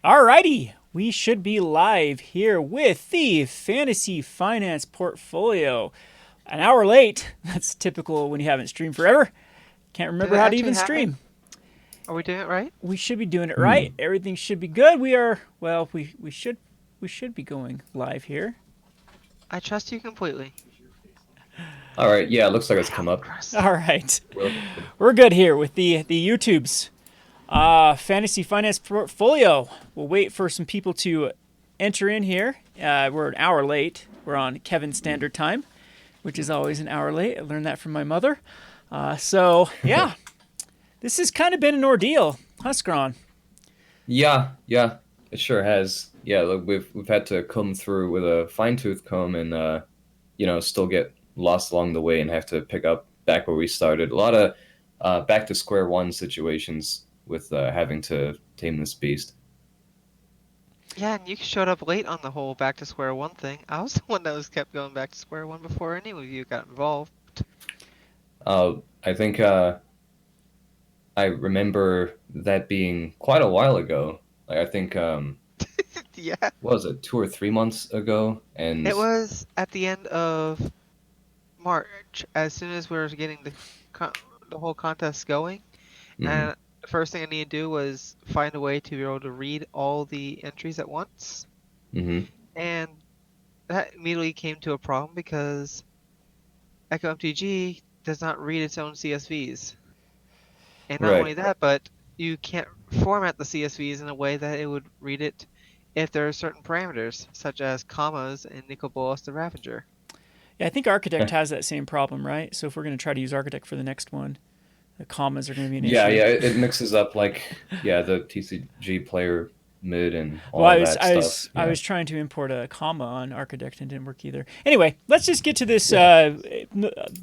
Alrighty, we should be live here with the Fantasy Finance Portfolio. An hour late. That's typical when you haven't streamed forever. Can't Did remember it how to actually even happen? stream. Are we doing it right? We should be doing it right. Hmm. Everything should be good. We are well. We should be going live here. I trust you completely. All right. Yeah, it looks like I it's come don't up. trust All you. right, Well, we're good here with the YouTubes. Fantasy Finance Portfolio. We'll wait for some people to enter in here. We're an hour late. We're on Kevin's Standard Time, which is always an hour late. I learned that from my mother. So yeah, this has kind of been an ordeal, huh, Scrawn? yeah, it sure has. Yeah, look, we've had to comb through with a fine-tooth comb and still get lost along the way and have to pick up back where we started. A lot of back to square one situations with having to tame this beast. Yeah, and you showed up late on the whole back to square one thing. I was the one that was kept going back to square one before any of you got involved. I think I remember that being quite a while ago. Like I think Yeah, what was it, 2 or 3 months ago? it And was at the end of March, as soon as we were getting the whole contest going, mhm, and the first thing I needed to do was find a way to be able to read all the entries at once, mhm, and that immediately came to a problem because Echo MTG does not read its own CSVs. And not right. only that, but you can't format the CSVs in a way that it would read it if there are certain parameters, such as commas in Nicol Bolas the Ravager. Yeah, I think Architect has that same problem, right? So if we're going to try to use Architect for the next one, the commas are going to be an Yeah, issue. yeah, it mixes up like the TCG player mid and Well, all of that stuff. I Yeah, was trying to import a comma on Architect and it didn't work either. Anyway, let's just get to this. yeah.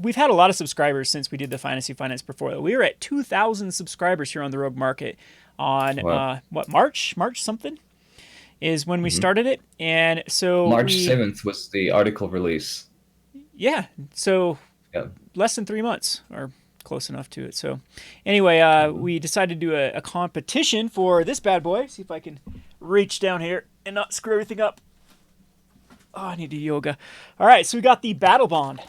We've had a lot of subscribers since we did the Fantasy Finance Portfolio. We were at 2,000 subscribers here on the Rogue Market on Well, March something is when we mhm. started it, and so March 7th was the article release. yeah, so Yeah. less than 3 months or close enough to it. So anyway, Mhm. we decided to do a competition for this bad boy. See if I can reach down here and not screw everything up. Oh, I need to do yoga. All right, so we got the Battle Bond.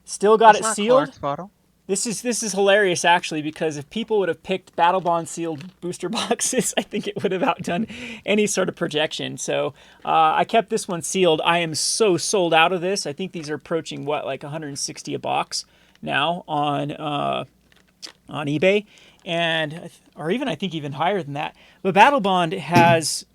Still got That's it not sealed. Clark's bottle. This is hilarious actually, because if people would have picked Battle Bond sealed booster boxes, I think it would have outdone any sort of projection. So I kept this one sealed. I am so sold out of this. I think these are approaching what, like 160 a box now on eBay, and or even I think even higher than that. But Battle Bond has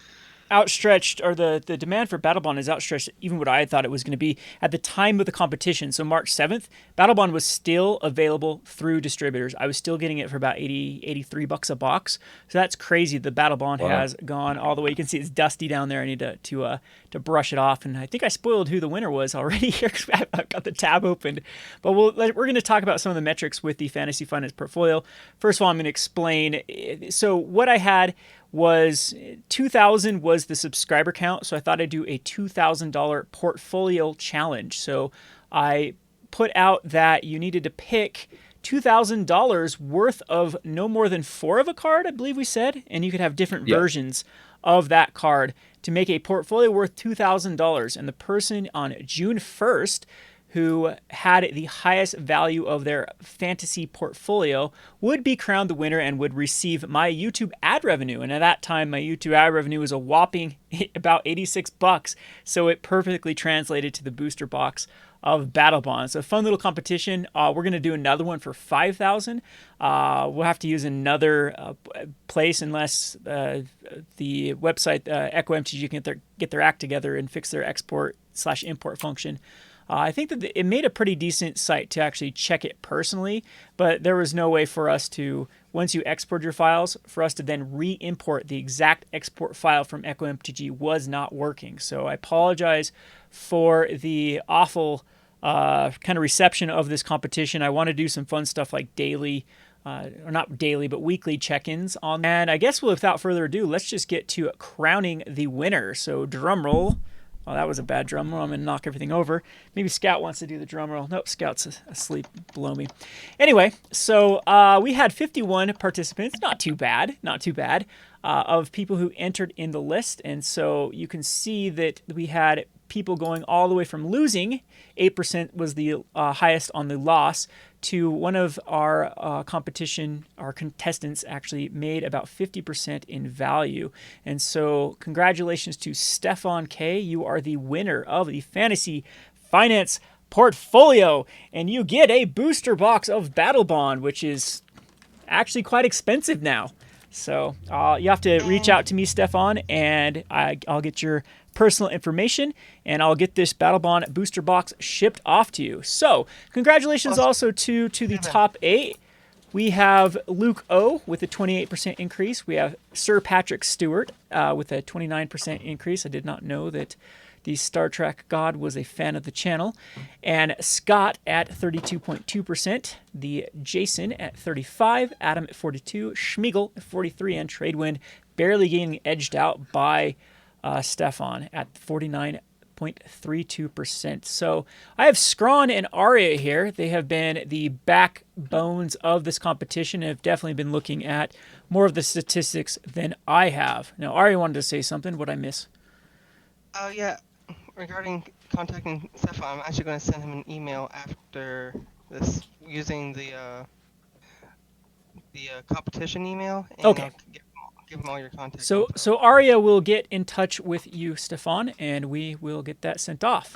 outstretched, or the demand for Battle Bond is outstretched even what I thought it was going to be at the time of the competition. So March 7th, Battle Bond was still available through distributors. I was still getting it for about 83 bucks a box. So that's crazy. The Battle Bond Wow. has gone all the way. You can see it's dusty down there. I need to brush it off. And I think I spoiled who the winner was already here because I've got the tab opened. But we're going to talk about some of the metrics with the Fantasy Finance Portfolio. First of all, I'm going to explain. So what I had was 2,000 was the subscriber count, so I thought I'd do a $2,000 portfolio challenge. So I put out that you needed to pick $2,000 worth of no more than four of a card, I believe we said, and you could have different Yeah. versions of that card to make a portfolio worth $2,000. And the person on June 1st who had the highest value of their fantasy portfolio would be crowned the winner and would receive my YouTube ad revenue. And at that time, my YouTube ad revenue was a whopping about 86 bucks. So it perfectly translated to the booster box of Battle Bonds. So fun little competition. We're going to do another one for 5,000. We'll have to use another place unless the website Echo MTG can get their act together and fix their export/import function. I think that it made a pretty decent site to actually check it personally, but there was no way for us to, once you export your files, for us to then re-import the exact export file from Echo MTG was not working. So I apologize for the awful kind of reception of this competition. I want to do some fun stuff like daily, or not daily, but weekly check-ins on. And I guess without further ado, let's just get to crowning the winner. So drum roll. Oh, that was a bad drum roll. I'm going to knock everything over. Maybe Scout wants to do the drum roll. Nope, Scout's asleep below me. Anyway, so we had 51 participants. Not too bad. Not too bad. of people who entered in the list. And so you can see that we had people going all the way from losing, 8% was the highest on the loss, to one of our our contestants actually made about 50% in value. And so congratulations to Stefan K. You are the winner of the Fantasy Finance Portfolio, and you get a booster box of Battle Bond, which is actually quite expensive now. So you have to reach out to me, Stefan, and I'll get your personal information, and I'll get this Battle Bond booster box shipped off to you. So congratulations also to the top 8. We have Luke O with a 28% increase. We have Sir Patrick Stewart with a 29% increase. I did not know that the Star Trek god was a fan of the channel. And Scott at 32.2%, the Jason at 35%, Adam at 42%, Schmiegel at 43%, and Tradewind barely getting edged out by Stefan at 49.32%. So I have Scrawn and Aria here. They have been the backbones of this competition and have definitely been looking at more of the statistics than I have. Now, Aria wanted to say something. What'd I miss? Oh, yeah. Regarding contacting Stefan, I'm actually going to send him an email after this using the competition email. And Okay. I'll give him all your contact So info. so Aria will get in touch with you, Stefan, and we will get that sent off.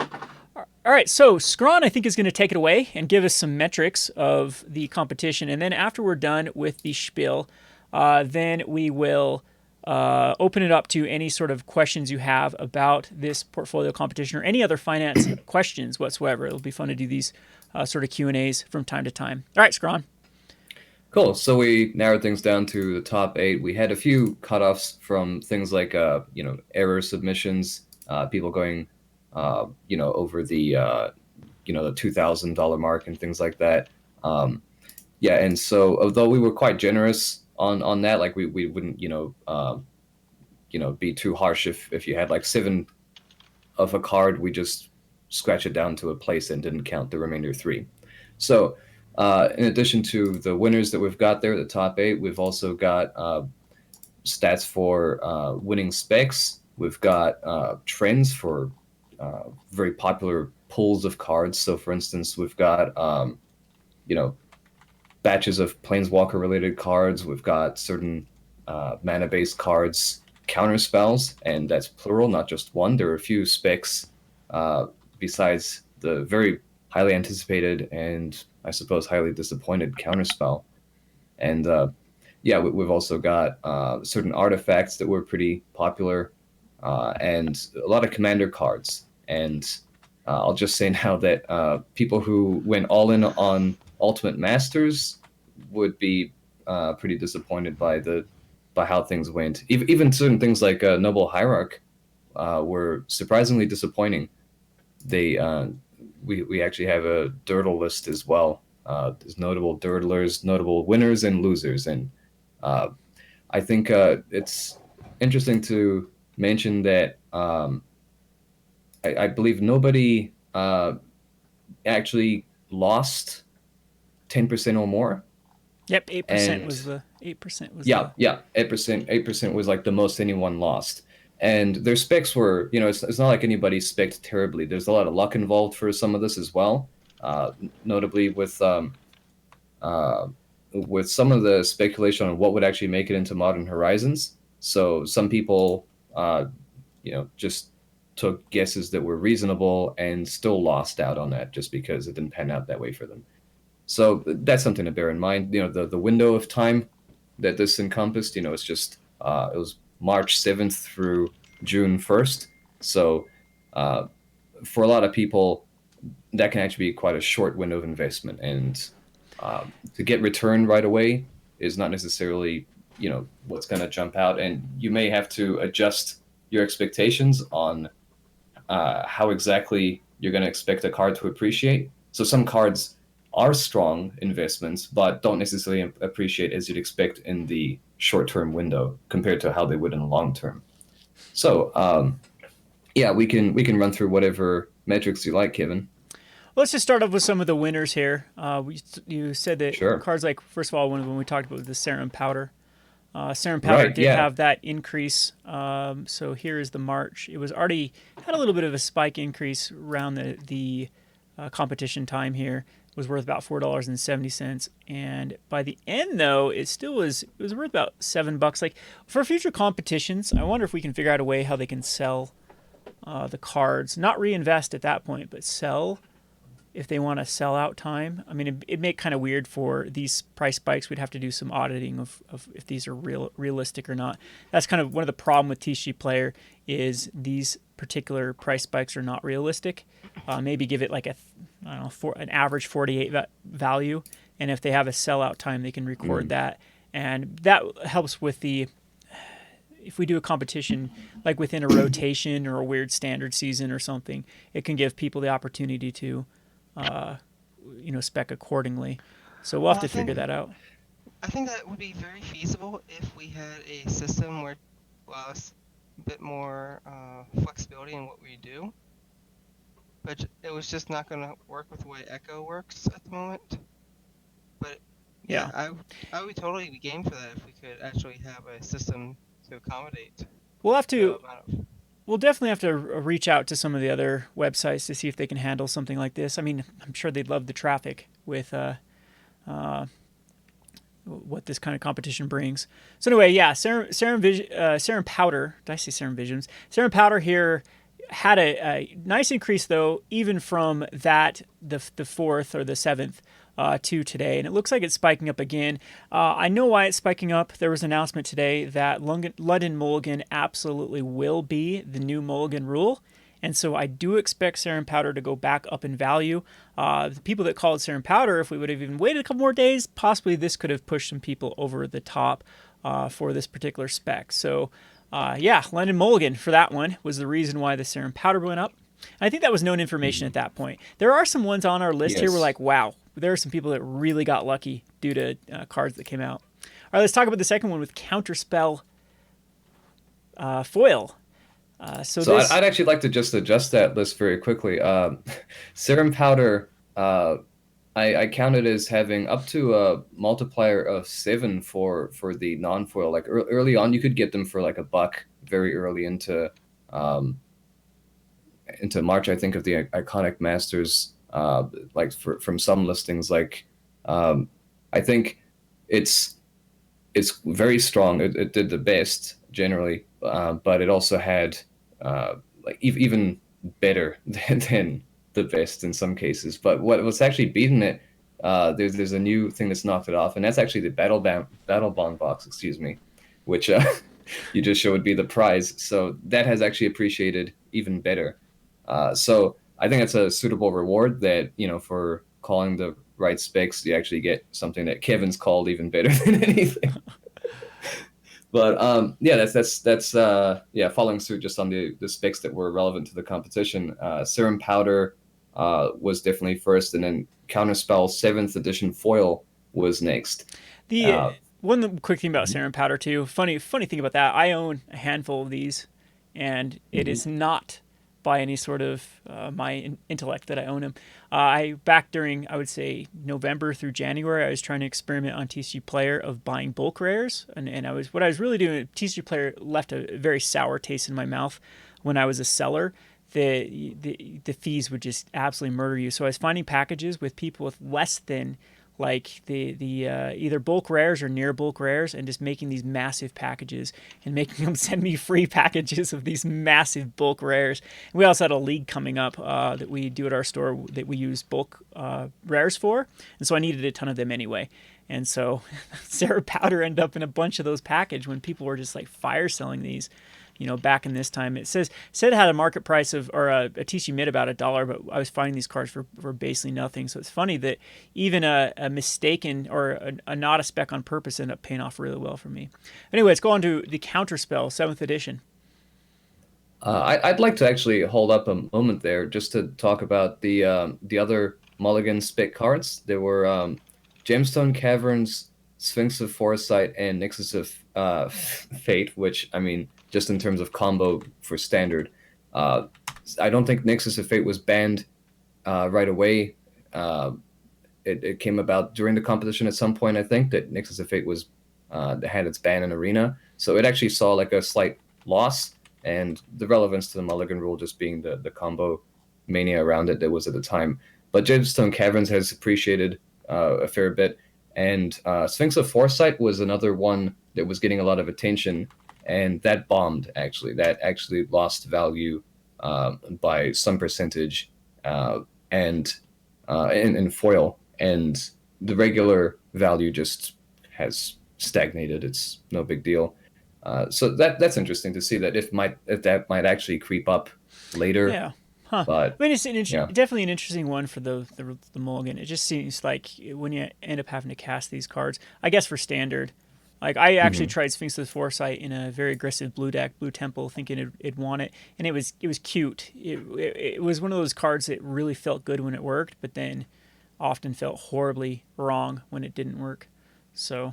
All right, so Scrawn, I think, is going to take it away and give us some metrics of the competition. And then after we're done with the spiel, then we will open it up to any sort of questions you have about this portfolio competition or any other finance questions whatsoever. It'll be fun to do these sort of Q&As from time to time. All right, Scrawn. Cool. So we narrowed things down to the top 8. We had a few cutoffs from things like, error submissions, people going, over the, the $2,000 mark and things like that. And so although we were quite generous on that, like we wouldn't, be too harsh if you had like 7 of a card, we just scratch it down to a place and didn't count the remainder 3. So in addition to the winners that we've got there, the top 8, we've also got stats for winning specs. We've got trends for very popular pools of cards. So, for instance, we've got batches of Planeswalker related cards. We've got certain mana based cards, counter spells, and that's plural, not just one. There are a few specs besides the very highly anticipated and I suppose highly disappointed counterspell. And we've also got certain artifacts that were pretty popular and a lot of commander cards. And I'll just say now that people who went all in on Ultimate Masters would be pretty disappointed by how things went. Even certain things like Noble Hierarch were surprisingly disappointing. We actually have a Durdle list as well. There's notable Durdlers, notable winners and losers, and I think it's interesting to mention that I believe nobody actually lost 10% or more. Yep, 8% was the 8% was 8% was like the most anyone lost. And their specs were, it's not like anybody spec'd terribly. There's a lot of luck involved for some of this as well. Notably with some of the speculation on what would actually make it into Modern Horizons. So some people, just took guesses that were reasonable and still lost out on that just because it didn't pan out that way for them. So that's something to bear in mind. The window of time that this encompassed, it's just it was March 7th through June 1st. So for a lot of people, that can actually be quite a short window of investment. And to get return right away is not necessarily, what's going to jump out. And you may have to adjust your expectations on how exactly you're going to expect a card to appreciate. So some cards are strong investments, but don't necessarily appreciate as you'd expect in the short-term window compared to how they would in the long term. So, we can run through whatever metrics you like, Kevin. Let's just start off with some of the winners here. You said that Sure. cards like, first of all, when we talked about the Serum Powder, Serum Powder Right. did Yeah. have that increase. So here is the March. It was already had a little bit of a spike increase around the competition time here. It was worth about $4.70, and by the end though, it was worth about $7. Like for future competitions, I wonder if we can figure out a way how they can sell the cards, not reinvest at that point, but sell if they want to sell out time. I mean, it'd make kind of weird for these price spikes. We'd have to do some auditing of if these are realistic or not. That's kind of one of the problem with TCG Player is these particular price spikes are not realistic. Maybe give it like I don't know, an average 48 value, and if they have a sellout time, they can record that, and that helps with the if we do a competition like within a rotation or a weird standard season or something, it can give people the opportunity to uh, spec accordingly. So we'll have Well, to figure that out. I think that would be very feasible if we had a system where was a bit more flexibility in what we do. But it was just not going to work with the way Echo works at the moment. But Yeah, I would totally be game for that if we could actually have a system to accommodate we'll have the to. amount of. We'll definitely have to reach out to some of the other websites to see if they can handle something like this. I mean, I'm sure they'd love the traffic with what this kind of competition brings. So anyway, yeah, Serum Powder. Did I say Serum Visions? Serum Powder here had a nice increase though, even from the fourth or the seventh to today, and it looks like it's spiking up again. I know why it's spiking up. There was an announcement today that London Mulligan absolutely will be the new Mulligan rule. And so I do expect Serum Powder to go back up in value. The people that call it Serum Powder, if we would have even waited a couple more days, possibly this could have pushed some people over the top for this particular spec. So yeah, London Mulligan for that one was the reason why the Serum Powder went up. I think that was known information at that point. There are some ones on our list here. We're like, wow, there are some people that really got lucky due to cards that came out. All right, let's talk about the second one with Counterspell Foil. So I'd actually like to just adjust that list very quickly. Serum Powder, I counted as having up to a multiplier of 7 for the non-foil. Like early on, you could get them for like $1 very early into March, I think, of the Iconic Masters. Like from some listings, like I think it's very strong. It did the best generally, but it also had like even better than the best in some cases. But what's actually beaten it, there's a new thing that's knocked it off, and that's actually the Battle Bond box, excuse me, which you just showed would be the prize. So that has actually appreciated even better. So I think that's a suitable reward that, for calling the right specs, you actually get something that Kevin's called even better than anything. But yeah, that's following suit just on the specs that were relevant to the competition. Serum Powder was definitely first, and then Counterspell 7th edition foil was next. The one quick thing about Serum Powder too. Funny thing about that. I own a handful of these, and it is not by any sort of my intellect that I own them. Back during, I would say, November through January, I was trying to experiment on TCG Player of buying bulk rares, and what I was really doing. TCG Player left a very sour taste in my mouth when I was a seller. The fees would just absolutely murder you. So I was finding packages with people with less than like the either bulk rares or near bulk rares, and just making these massive packages and making them send me free packages of these massive bulk rares. And we also had a league coming up that we do at our store that we use bulk rares for, and so I needed a ton of them anyway. And so Sarah Powder ended up in a bunch of those packages when people were just like fire selling these. Back in this time, it said it had a market price of, or a TC mid about $1, but I was finding these cards for basically nothing. So it's funny that even a mistaken or a not a spec on purpose ended up paying off really well for me. Anyway, let's go on to the Counterspell 7th edition. I'd like to actually hold up a moment there just to talk about the other Mulligan spec cards. There were Gemstone Caverns, Sphinx of Foresight, and Nexus of Fate, which, I mean, just in terms of combo for standard, I don't think Nexus of Fate was banned right away. It came about during the competition at some point. I think that Nexus of Fate was that had its ban in Arena. So it actually saw like a slight loss, and the relevance to the Mulligan rule just being the combo mania around it that was at the time. But Jadestone Caverns has appreciated a fair bit, and Sphinx of Foresight was another one that was getting a lot of attention, and that bombed actually. That actually lost value by some percentage, and in foil, and the regular value just has stagnated. It's no big deal. So that's interesting to see that if that might actually creep up later. Yeah. Huh. But I mean, it's yeah. definitely an interesting one for the Mulligan. It just seems like when you end up having to cast these cards, I guess for standard, like I actually tried Sphinx of Foresight in a very aggressive blue deck, Blue Temple, thinking it'd want it, and it was cute. It was one of those cards that really felt good when it worked, but then often felt horribly wrong when it didn't work. So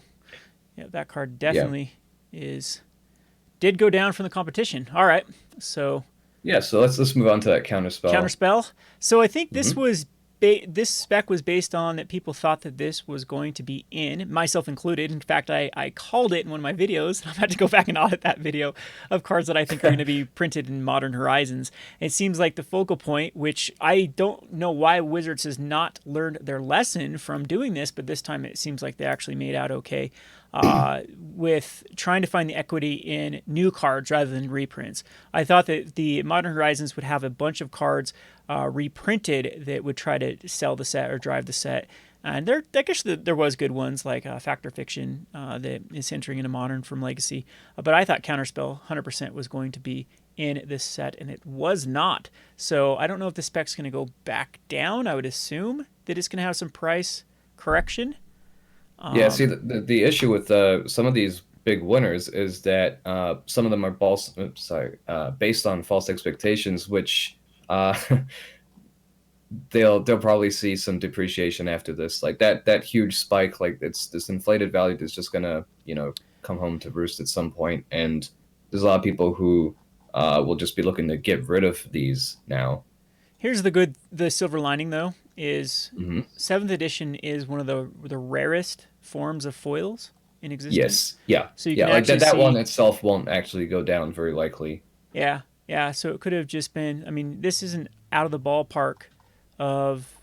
yeah, that card definitely did go down from the competition. All right, so. Yeah, so let's move on to that counterspell. Counterspell. So I think this was this spec was based on that people thought that this was going to be in, myself included. In fact, I called it in one of my videos. I've had to go back and audit that video of cards that I think are going to be printed in Modern Horizons. It seems like the focal point, which I don't know why Wizards has not learned their lesson from doing this, but this time it seems like they actually made out okay. With trying to find the equity in new cards rather than reprints. I thought that the Modern Horizons would have a bunch of cards reprinted that would try to sell the set or drive the set. And I guess there was good ones like Fact or Fiction that is entering into Modern from Legacy. But I thought Counterspell 100% was going to be in this set, and it was not. So I don't know if the spec's going to go back down. I would assume that it's going to have some price correction. Yeah, see, the issue with some of these big winners is that some of them are based on false expectations, which they'll probably see some depreciation after this. Like that huge spike, like it's this inflated value that's just gonna come home to roost at some point. And there's a lot of people who will just be looking to get rid of these now. Here's the silver lining though is 7th edition is one of the rarest forms of foils in existence. Yes, yeah, so you yeah, can like actually that see, one itself won't actually go down very likely. Yeah, so it could have just been, I mean, this isn't out of the ballpark of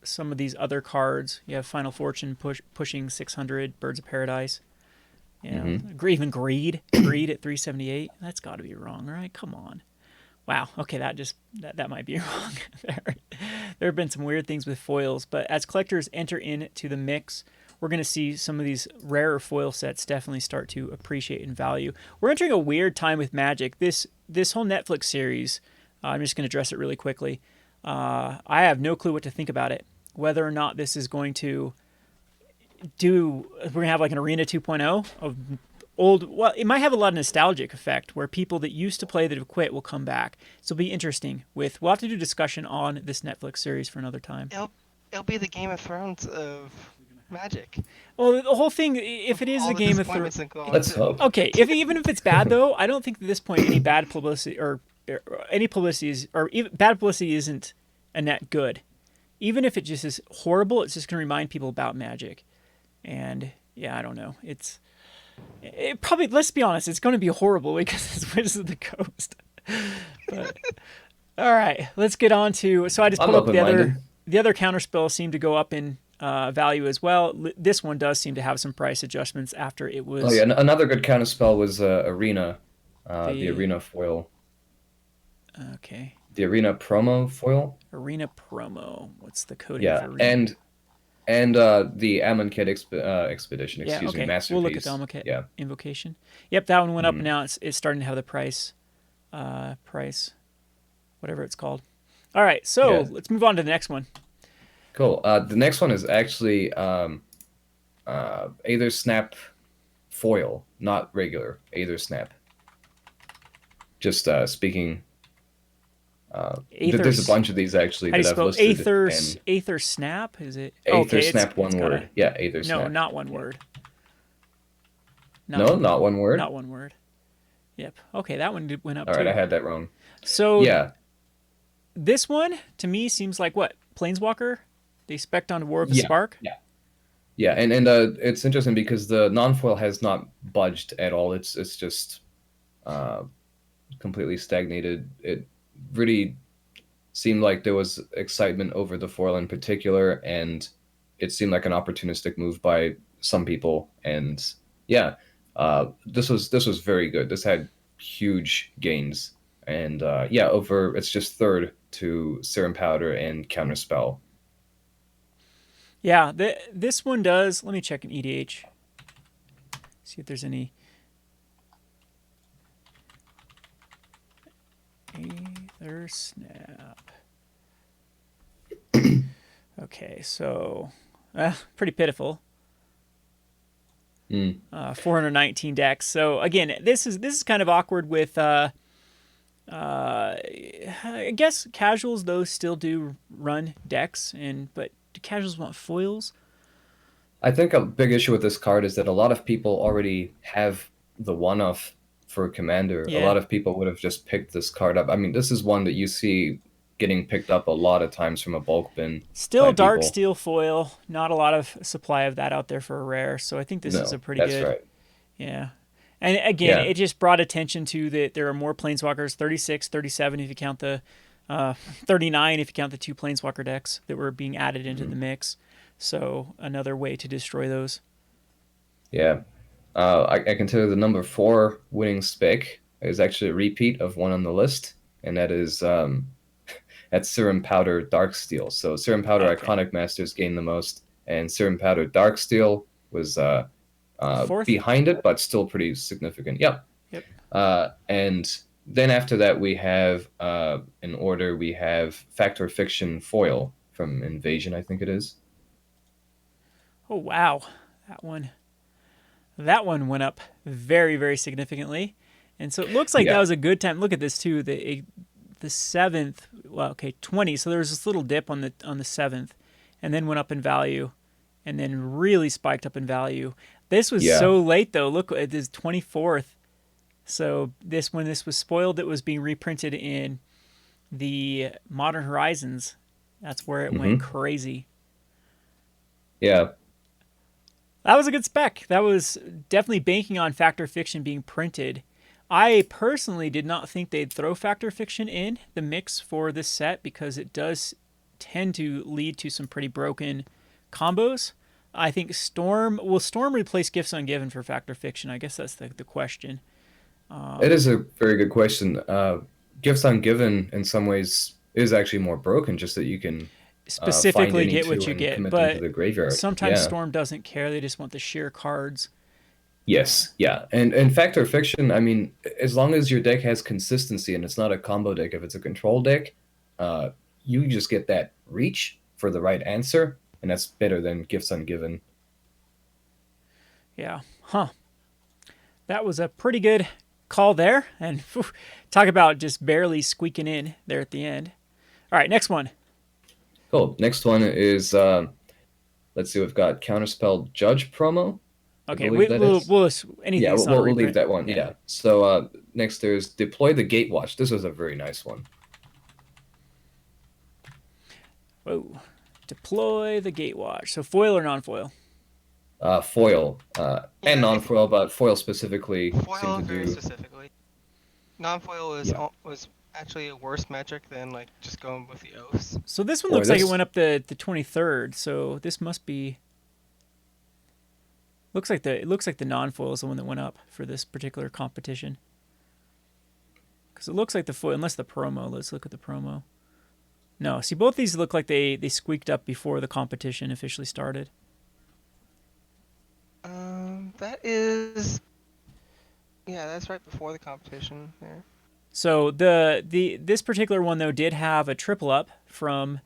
some of these other cards. You have Final Fortune pushing 600, Birds of Paradise. Even Greed at 378. That's got to be wrong, right? Come on. Wow. Okay, that might be wrong. There have been some weird things with foils, but as collectors enter into the mix, we're going to see some of these rarer foil sets definitely start to appreciate in value. We're entering a weird time with Magic. This whole Netflix series, I'm just going to address it really quickly. I have no clue what to think about it. Whether or not this is going to we're going to have like an Arena 2.0 of it might have a lot of nostalgic effect where people that used to play that have quit will come back. So it'll be interesting. We'll have to do discussion on this Netflix series for another time. It'll be the Game of Thrones of Magic. Well, the whole thing, if it is the Game of Thrones, let's hope. Okay, even if it's bad though, I don't think at this point any bad publicity or any publicity is, or even bad publicity isn't a net good. Even if it just is horrible, it's just going to remind people about Magic. And yeah, I don't know. It probably, let's be honest, it's going to be horrible because it's Wizards of the Coast. But all right, let's get on to. So I just pulled up the other counterspell seemed to go up in value as well. This one does seem to have some price adjustments after it was. Oh yeah, another good counterspell was Arena, the Arena foil. Okay. The Arena promo foil. Arena promo. What's the code? Yeah, and the Amonkhet expedition. Excuse me, Masterpiece. We'll look at the Amonkhet invocation. Yep, that one went up, and now it's starting to have the price, whatever it's called. All right, so let's move on to the next one. Cool. The next one is actually Aether Snap foil, not regular Aether Snap. Just speaking. There's a bunch of these actually that I've listed. Aether Snap? Is it? Aether Snap, one word. Yeah, Aether Snap. No, not one word. Not one word? Not one word. Yep. Okay, that one went up too. All right, I had that wrong. So this one, to me, seems like what? Planeswalker? They spec'd on War of the Spark? Yeah. Yeah, and it's interesting because the non-foil has not budged at all. It's just uh, completely stagnated. It really seemed like there was excitement over the foil in particular, and it seemed like an opportunistic move by some people. And yeah, this was very good. This had huge gains, and yeah, over it's just third to Serum Powder and Counterspell. Yeah, this one does. Let me check an EDH. See if there's any. Aether Snap. Okay, so pretty pitiful. Mm. 419 decks. So again, this is kind of awkward with. I guess casuals though still do run decks, but do casuals want foils? I think a big issue with this card is that a lot of people already have the one-off for Commander. A Yeah. lot of people would have just picked this card up. I mean, this is one that you see getting picked up a lot of times from a bulk bin Still by dark people. steel foil. Not a lot of supply of that out there for a rare. So I think this is a No, pretty that's good. right. Yeah. And again, Yeah. it just brought attention to that there are more planeswalkers, 36, 37 if you count the 39 if you count the two planeswalker decks that were being added into the Mhm. mix. So another way to destroy those. Yeah. I can tell you the number four winning spec is actually a repeat of one on the list, and that is that's Serum Powder Darksteel. So Serum Powder Okay. Iconic Masters gained the most, and Serum Powder Darksteel was Fourth? behind it, but still pretty significant. Yep. Yep. And then after that, we have in order we have Factor Fiction Foil from Invasion, I think it is. Oh wow. That one that one went up very, very significantly. And so it looks like that Yeah. was a good time. Look at this too. The seventh, well, okay, 20. So there was this little dip on the seventh, and then went up in value, and then really spiked up in value. This was Yeah. so late though. Look, it is 24th. So when this was spoiled, it was being reprinted in the Modern Horizons. That's where it went Hmm. crazy. Yeah. That was a good spec. That was definitely banking on Factor Fiction being printed. I personally did not think they'd throw Factor Fiction in the mix for this set because it does tend to lead to some pretty broken combos. I think Storm will Storm replace Gifts Ungiven for Factor Fiction. I guess that's the question. It is a very good question. Gifts Ungiven in some ways is actually more broken, just that you can find Specifically, any get what two you and get, commit them to but the graveyard. sometimes Yeah. Storm doesn't care. They just want the sheer cards. Yes. Yeah. And Factor Fiction, I mean, as long as your deck has consistency and it's not a combo deck, if it's a control deck, uh, you just get that reach for the right answer, and that's better than Gifts Ungiven. Yeah. Huh. That was a pretty good call there. And whew, talk about just barely squeaking in there at the end. All right, next one. Cool. Next one is let's see, we've got Counterspell Judge promo. I Okay, believe that is. anything Yeah, that's not a we'll leave reprint. that one. Yeah. Yeah. So next there's Deploy the Gatewatch. This was a very nice one. Whoa. Deploy the Gatewatch. So foil or non-foil? Foil and Yeah, non-foil, but foil specifically seemed foil to very do. specifically. Non-foil Yeah. was actually a worse metric than like just going with the oaths. So this one Boy, looks like it this went up the 23rd. So this must be it looks like the non-foil is the one that went up for this particular competition. Because it looks like the foil, unless the promo. Let's look at the promo. No, see, both these look like they squeaked up before the competition officially started. That is, yeah, that's right before the competition there. So this particular one though did have a triple up from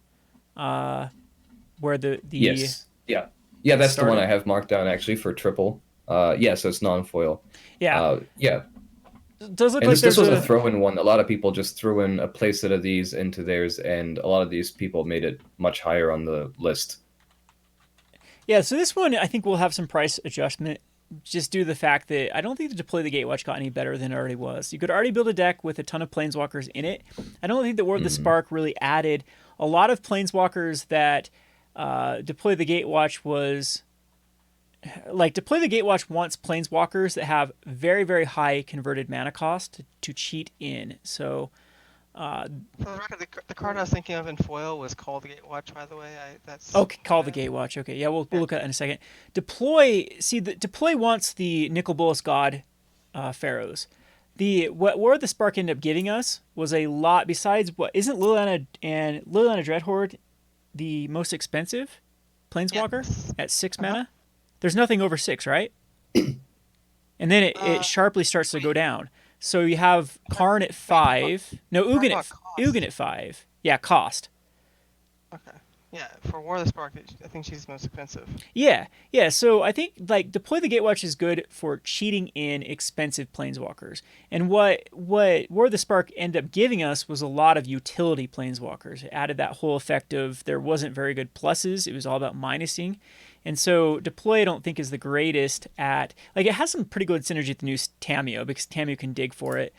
where the Yes. Yeah. Yeah, that's the one started. I have marked down actually for triple. Yeah, so it's non-foil. Yeah, Yeah, it does look and like this there's was a a throw-in one. A lot of people just threw in a playset of these into theirs, and a lot of these people made it much higher on the list. yeah. So this one I think will have some price adjustment. Just due to the fact that I don't think the Deploy the Gatewatch got any better than it already was. You could already build a deck with a ton of Planeswalkers in it. I don't think that War of the Mhm. Spark really added a lot of Planeswalkers that Deploy the Gatewatch was like Deploy the Gatewatch wants planeswalkers that have very, very high converted mana cost to cheat in. So For the record, the card I was thinking of in foil was Call the Gatewatch, by the way. That's okay, my call the bad. Gatewatch. Okay, yeah, we'll Yeah. look at that in a second. Deploy wants the Nicol Bolas God pharaohs. The what War of the Spark ended up giving us was a lot. Besides, what isn't Liliana Dreadhorde the most expensive planeswalker Yes. at 6 Uh-huh. mana? There's nothing over 6, right? And then it Uh, sharply starts to wait. go down. So you have But Karn at wait, you're talking 5. No, you're talking Ugin about at Ugin cost. at 5. Yeah, cost. Okay. Yeah, for War of the Spark, I think she's the most expensive. Yeah, yeah. So I think like Deploy the Gatewatch is good for cheating in expensive planeswalkers. And what War of the Spark ended up giving us was a lot of utility planeswalkers. It added that whole effect of there wasn't very good pluses. It was all about minusing. And so Deploy I don't think is the greatest at like it has some pretty good synergy with the new Tameo because Tameo can dig for it.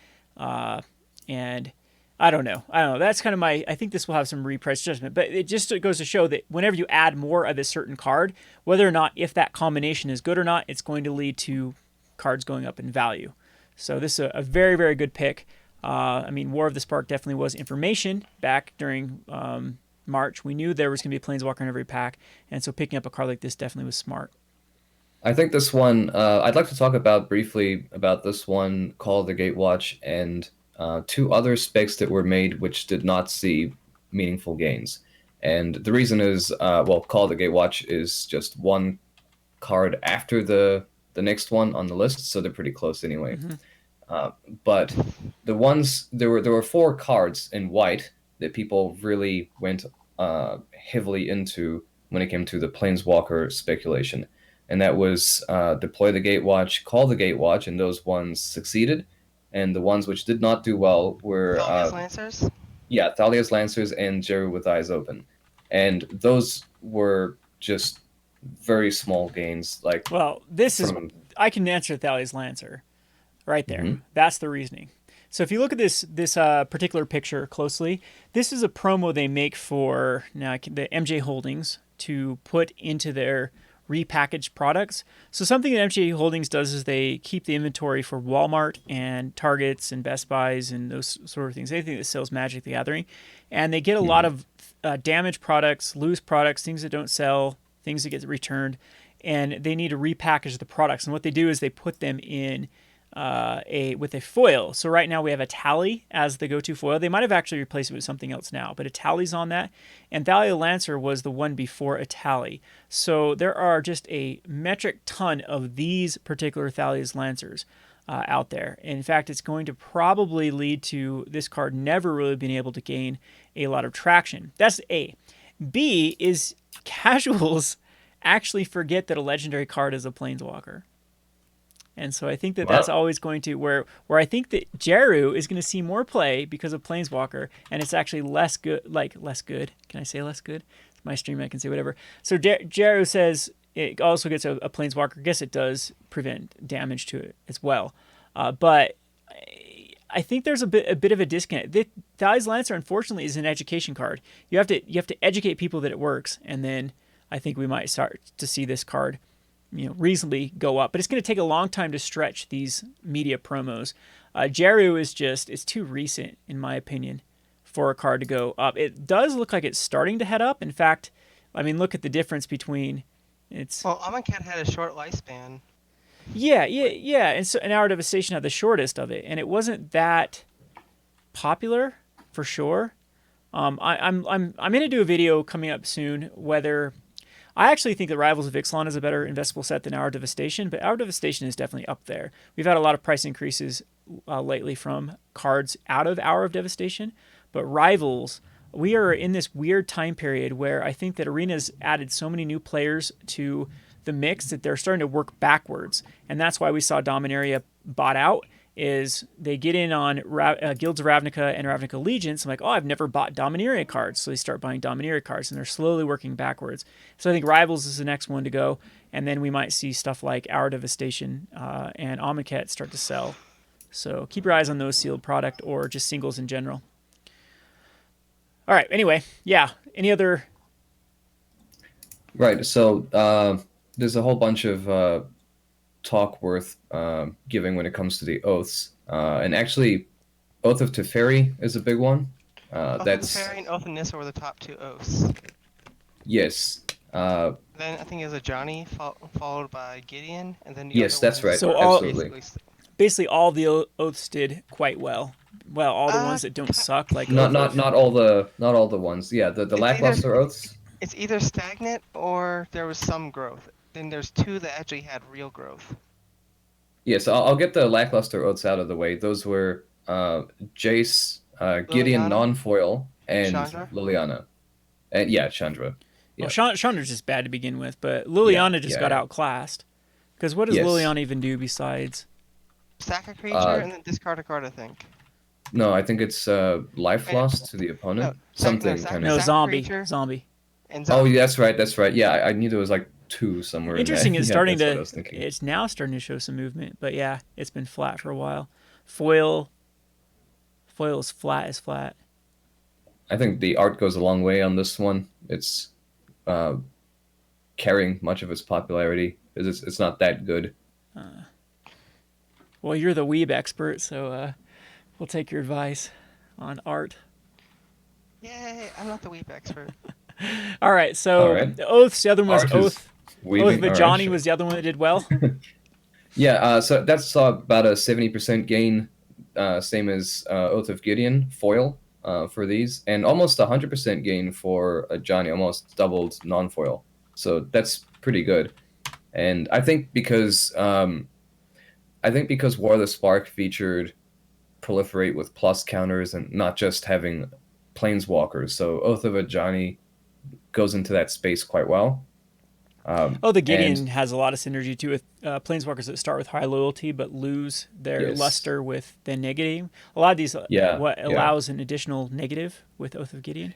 And I don't know. I don't know. That's kind of my. I think this will have some reprice judgment, but it just goes to show that whenever you add more of a certain card, whether or not if that combination is good or not, it's going to lead to cards going up in value. So this is a very very good pick. I mean, War of the Spark definitely was information back during March. We knew there was going to be a Planeswalker in every pack, and so picking up a card like this definitely was smart. I think this one, I'd like to talk about briefly about this one, Call of the Gatewatch, and two other specs that were made which did not see meaningful gains. And the reason is, well, Call of the Gatewatch is just one card after the next one on the list, so they're pretty close anyway. Mm-hmm. Uh, but there were four cards in white that people really went heavily into when it came to the Planeswalker speculation, and that was Deploy the Gatewatch, Call the Gatewatch, and those ones succeeded, and the ones which did not do well were Thalia's Lancers? yeah, Thalia's Lancers and Jeru with Eyes Open, and those were just very small gains, like Well, this is from. I can answer Thalia's Lancer right there. Mhm. That's the reasoning. So if you look at this particular picture closely, this is a promo they make for now the MJ Holdings to put into their repackaged products. So something that MJ Holdings does is they keep the inventory for Walmart and Targets and Best Buys and those sort of things. Anything that sells Magic the Gathering, and they get a lot Mhm. of damaged products, loose products, things that don't sell, things that get returned, and they need to repackage the products. And what they do is they put them in a with a foil. So right now we have a Tally as the go-to foil. They might have actually replaced it with something else now, but a Tally's on that. And Thalia Lancer was the one before a Tally. So there are just a metric ton of these particular Thalia's Lancers out there. In fact, it's going to probably lead to this card never really being able to gain a lot of traction. That's A. B is casuals actually forget that a legendary card is a planeswalker. And so I think that that's Well, always going to where I think that Jeru is going to see more play because of Planeswalker, and it's actually less good. Like less good. Can I say less good? It's my stream. I can say whatever. So Jeru says it also gets a Planeswalker. I guess it does prevent damage to it as well. But I think there's a bit of a disconnect. Thalia's Lancer, unfortunately, is an education card. You have to educate people that it works, and then I think we might start to see this card reasonably go up, but it's going to take a long time to stretch these media promos. Jeru is just it's too recent in my opinion for a card to go up. It does look like it's starting to head up. In fact, I mean look at the difference between it's Well, Amonkhet had a short lifespan. yeah, and so an Hour Devastation had the shortest of it, and it wasn't that popular for sure. I'm going to do a video coming up soon whether I actually think that Rivals of Ixalan is a better investable set than Hour Devastation, but Hour Devastation is definitely up there. We've had a lot of price increases lately from cards out of Hour of Devastation, but Rivals, we are in this weird time period where I think that Arena's added so many new players to the mix that they're starting to work backwards, and that's why we saw Dominaria bought out is they get in on Guilds of Ravnica and Ravnica Allegiance. I'm like, oh, I've never bought Dominaria cards. So they start buying Dominaria cards, and they're slowly working backwards. So I think Rivals is the next one to go, and then we might see stuff like Hour Devastation and Amonkhet start to sell. So keep your eyes on those sealed product or just singles in general. All right, anyway, yeah. Any other? right. So there's a whole bunch of talk worth giving when it comes to the oaths, and actually, Oath of Teferi is a big one. Oath of the That's Fairy and Oath of Nissa were the top two oaths. yes, uh, Then I think it was a Johnny, followed by Gideon, and then the other yes, that's right, ones So were all absolutely. basically all the oaths did quite well. Well, all the ones that don't suck, like Not Oath not of. not all the not all the ones. Yeah, the it's either lackluster oaths. it's either stagnant or there was some growth. Then there's two that actually had real growth. Yes, I'll get the lackluster oaths out of the way. Those were Jace, Gideon Liliana, non-foil, and Chandra. Liliana, and yeah, Chandra. Well, Yeah, Chandra's just bad to begin with, but yeah, Liliana just yeah, got yeah. outclassed. Because what does Yes. Liliana even do besides? Sack a creature Uh, and then discard a card, I think. no, I think it's life And, loss to the no, opponent. Something kind No, of. sack a zombie. creature Zombie. and Oh, zombie. yeah, that's right. That's right. Yeah, I knew there was like two somewhere in Interesting. that. It's Yeah, starting that's what I to. was thinking. It's now starting to show some movement, but yeah, it's been flat for a while. Foil. Foil is flat as flat. I think the art goes a long way on this one. It's uh, carrying much of its popularity. It's not that good. Well, you're the weeb expert, so we'll take your advice on art. Yay! I'm not the weep expert. All right, All so right. the oaths. The other one was Art is Oath. Oath weaving. of All right, Johnny sure. was the other one that did well. Yeah, so that's about a 70% gain, same as Oath of Gideon foil for these, and almost 100% gain for Johnny, almost doubled non-foil. So that's pretty good. And I think because War of the Spark featured proliferate with plus counters and not just having planeswalkers, so Oath of a Johnny goes into that space quite well. Oh, the And Gideon has a lot of synergy too with planeswalkers that start with high loyalty but lose their yes, luster with the negative. A lot of these, yeah, what yeah. allows an additional negative with Oath of Gideon.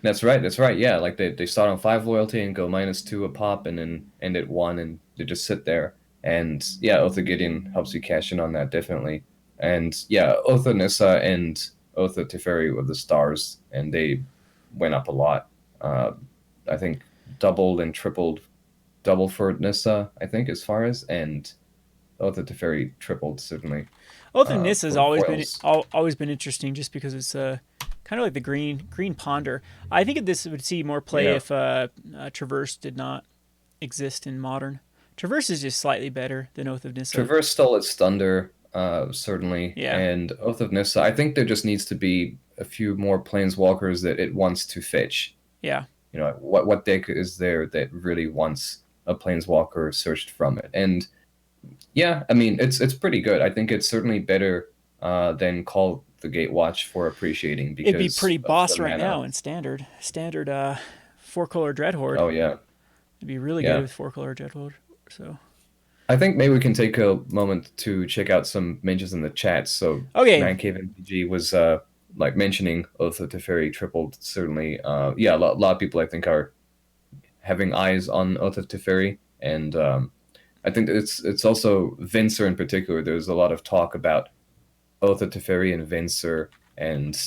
That's right. That's right. Yeah, like they start on 5 loyalty and go -2 a pop, and then end at 1, and they just sit there. And yeah, Oath of Gideon helps you cash in on that definitely. And yeah, Oath of Nissa and Oath of Teferi were the stars, and they went up a lot. I think doubled and tripled, double for Nissa, I think, as far as, and Oath of Teferi tripled certainly Oath of Nissa has for foils. always been interesting just because it's kind of like the green ponder. I think this would see more play Yeah. if Traverse did not exist in modern. Traverse is just slightly better than Oath of Nissa. Traverse stole its thunder, certainly, Yeah, and Oath of Nissa. I think there just needs to be a few more planeswalkers that it wants to fetch. yeah. You know, what deck is there that really wants a planeswalker searched from it? And yeah, I mean, it's pretty good. I think it's certainly better than Call the Gatewatch for appreciating It'd be because pretty of boss the right mana. now in standard. Standard 4-color Dreadhorde. Oh yeah, It'd be really good yeah. with 4-color Dreadhorde. So I think maybe we can take a moment to check out some mentions in the chat. So okay, Man Cave MPG was like mentioning Oath of Teferi tripled certainly. Yeah, lot of people I think are having eyes on Oath of Teferi, and I think it's also Venser in particular. There's a lot of talk about Oath of Teferi and Venser, and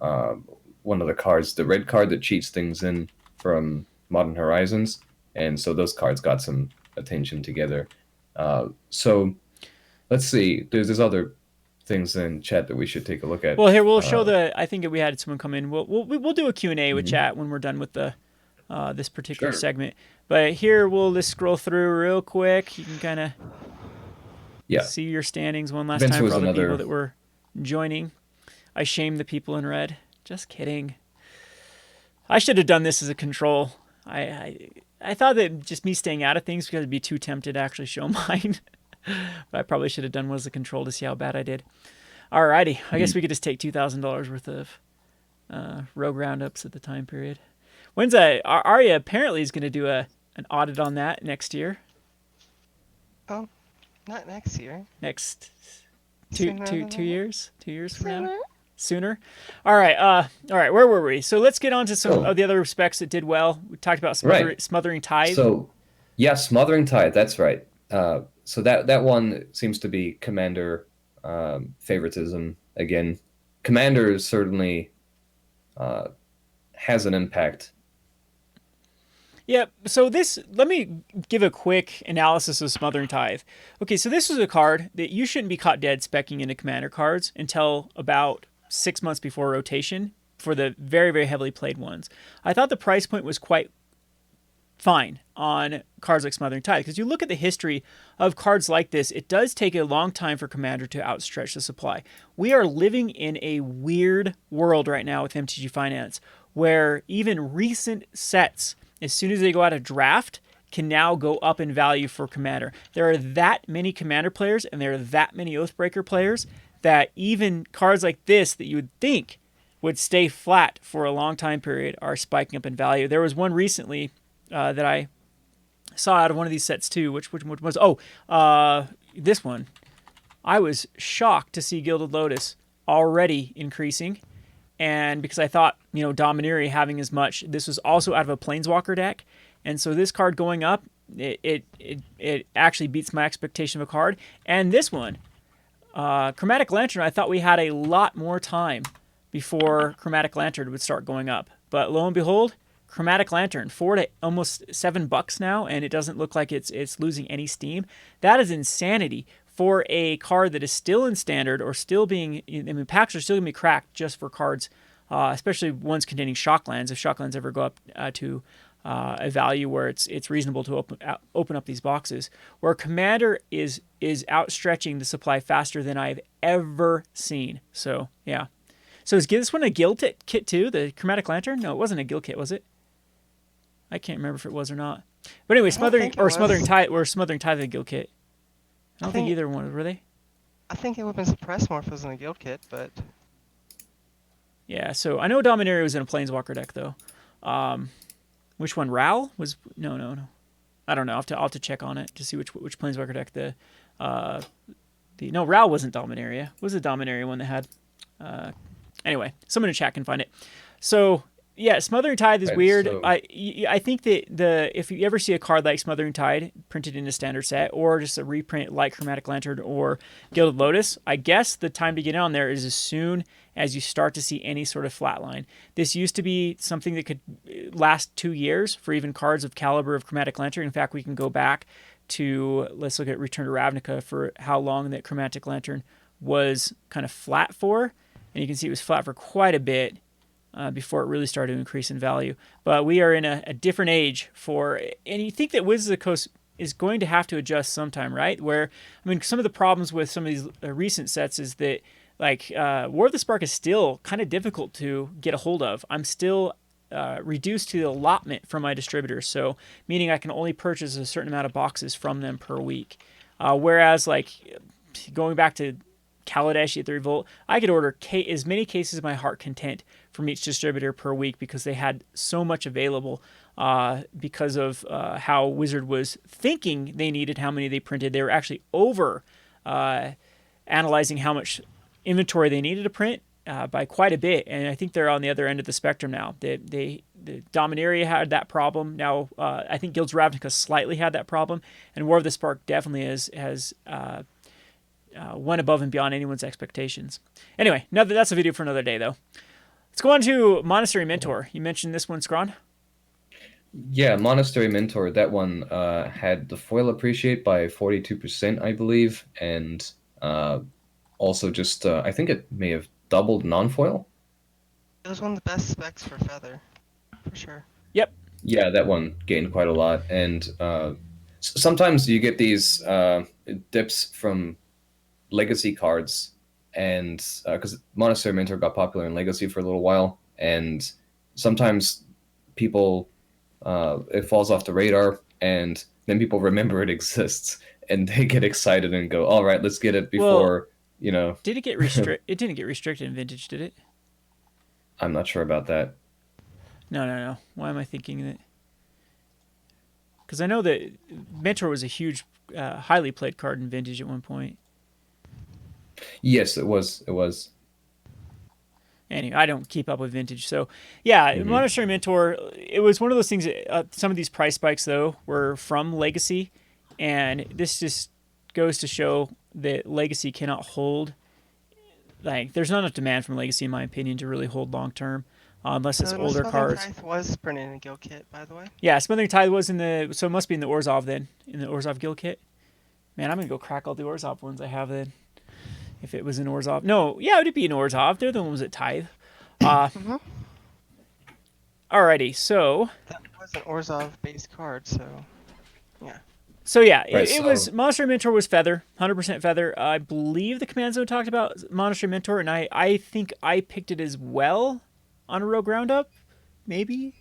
um, one of the cards, the red card that cheats things in from Modern Horizons, and so those cards got some attention together. So let's see. There's other things in chat that we should take a look at. well here we'll show the. I think we had someone come in. We'll do a Q&A with Mhm. chat when we're done with the this particular Sure. segment. But here we'll just scroll through real quick. You can kind of Yeah, see your standings one last Venser time for was all the people another. that were joining. I shame the people in red. Just kidding. I should have done this as a control. I thought that just me staying out of things because I'd be too tempted to actually show mine. But I probably should have done one as a control to see how bad I did. Alrighty, I guess we could just take $2,000 worth of rogue roundups at the time period. When's Arya apparently is going to do an audit on that next year. Oh, not next year. Next Sooner than 2 years from now. Sooner? Sooner. All right. Where were we? So let's get on to some So- of the other specs that did well. We talked about Right. smothering tithe. So yeah, Smothering Tide. That's right. So that one seems to be Commander favoritism again. Commander certainly has an impact. Yep. So this, let me give a quick analysis of Smothering Tithe. Okay, so this was a card that you shouldn't be caught dead specking into commander cards until about 6 months before rotation for the very, very heavily played ones. I thought the price point was quite fine on cards like Smothering Tithe because you look at the history of cards like this, it does take a long time for commander to outstretch the supply. We are living in a weird world right now with MTG Finance where even recent sets, as soon as they go out of draft, can now go up in value for commander. There are that many commander players and there are that many Oathbreaker players that even cards like this that you would think would stay flat for a long time period are spiking up in value. There was one recently that I saw out of one of these sets too, which was this one. I was shocked to see Gilded Lotus already increasing, and because I thought Domineering having as much, this was also out of a Planeswalker deck, and so this card going up, it actually beats my expectation of a card. And this one, Chromatic Lantern, I thought we had a lot more time before Chromatic Lantern would start going up, but lo and behold, Chromatic Lantern, $4 to almost $7 now, and it doesn't look like it's losing any steam. That is insanity for a card that is still in standard or still being. I mean, packs are still gonna be cracked just for cards, especially ones containing Shocklands. If Shocklands ever go up to a value where it's reasonable to open up these boxes, where Commander is outstretching the supply faster than I've ever seen. So yeah. So is this one a guild kit too? The Chromatic Lantern? No, it wasn't a guild kit, was it? I can't remember if it was or not. But anyway, Smothering Tithe a guild kit. I don't think either one were they. I think it would have been suppressed more if it was in a guild kit, but yeah. So I know Dominaria was in a Planeswalker deck though. Which one? Ral was no. I don't know. I'll have to check on it to see which Planeswalker deck no, Ral wasn't Dominaria. It was the Dominaria one that had. Anyway, someone in chat can find it. So yeah, Smothering Tithe is weird. So I think that if you ever see a card like Smothering Tithe printed in a standard set, or just a reprint like Chromatic Lantern or Gilded Lotus, I guess the time to get on there is as soon as you start to see any sort of flatline. This used to be something that could last 2 years for even cards of caliber of Chromatic Lantern. In fact, we can go back to, let's look at Return to Ravnica for how long that Chromatic Lantern was kind of flat for. And you can see it was flat for quite a bit before it really started to increase in value. But we are in a different age and you think that Wizards of the Coast is going to have to adjust sometime, right? Where, I mean, some of the problems with some of these recent sets is that, like, War of the Spark is still kind of difficult to get a hold of. I'm still reduced to the allotment from my distributors, so meaning I can only purchase a certain amount of boxes from them per week. Whereas, like, going back to Kaladesh at the Revolt, I could order as many cases as my heart content from each distributor per week because they had so much available because of how Wizard was thinking they needed, how many they printed. They were actually over analyzing how much inventory they needed to print by quite a bit, and I think they're on the other end of the spectrum now. The Dominaria had that problem. Now I think Guilds Ravnica slightly had that problem, and War of the Spark definitely has went above and beyond anyone's expectations. Anyway, that's a video for another day, though. Let's go on to Monastery Mentor. You mentioned this one, Scron? Yeah, Monastery Mentor, that one had the foil appreciate by 42%, I believe, and also just, I think it may have doubled non-foil. It was one of the best specs for Feather, for sure. Yep. Yeah, that one gained quite a lot, and sometimes you get these dips from Legacy cards, and because Monastery Mentor got popular in Legacy for a little while, and sometimes people it falls off the radar, and then people remember it exists, and they get excited and go, "All right, let's get it before." Did it get restricted? It didn't get restricted in Vintage, did it? I'm not sure about that. No. Why am I thinking that? Because I know that Mentor was a huge, highly played card in Vintage at one point. Yes, it was. Anyway, I don't keep up with Vintage, so yeah, Monastery Mentor. It was one of those things. Some of these price spikes, though, were from Legacy, and this just goes to show that Legacy cannot hold. Like, there's not enough demand from Legacy, in my opinion, to really hold long term. unless it's So the older Smothering cards. Tithe was printed in a guild kit, by the way. Yeah, Smothering Tithe was in the, so it must be in the Orzhov then, in the Orzhov guild kit. Man, I'm gonna go crack all the Orzhov ones I have then. If it was in Orzhov, no, yeah, it would be in Orzhov. They're the ones that Tithe. Mm-hmm. Alrighty, so That was an Orzhov-based card, so yeah. So yeah, Right. it So was Monastery Mentor was Feather, 100% Feather. I believe the Command Zone talked about Monastery Mentor, and I think I picked it as well on a Rogue Roundup, maybe.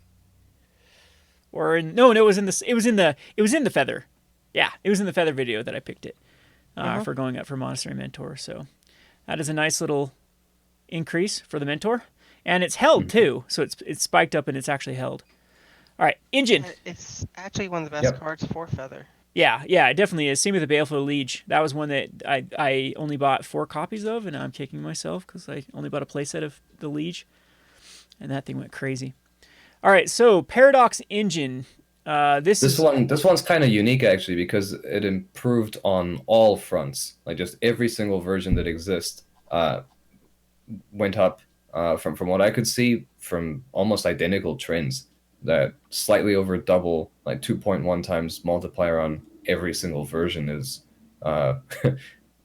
Or no, it was in the Feather. Yeah, it was in the Feather video that I picked it for going up for Monastery Mentor. So that is a nice little increase for the Mentor, and it's held too. So it's spiked up and it's actually held. All right, Engine. It's actually one of the best Yep. cards for Feather. Yeah, it definitely is. Same with the Baleful Liege. That was one that I only bought 4 copies of, and I'm kicking myself because I only bought a playset of the Liege, and that thing went crazy. All right, so Paradox Engine. this one's kind of unique actually because it improved on all fronts. Like just every single version that exists went up from what I could see from almost identical trends. That slightly over double, like 2.1 times multiplier on every single version is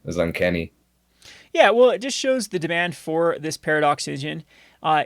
is uncanny. Yeah, well, it just shows the demand for this Paradox Engine.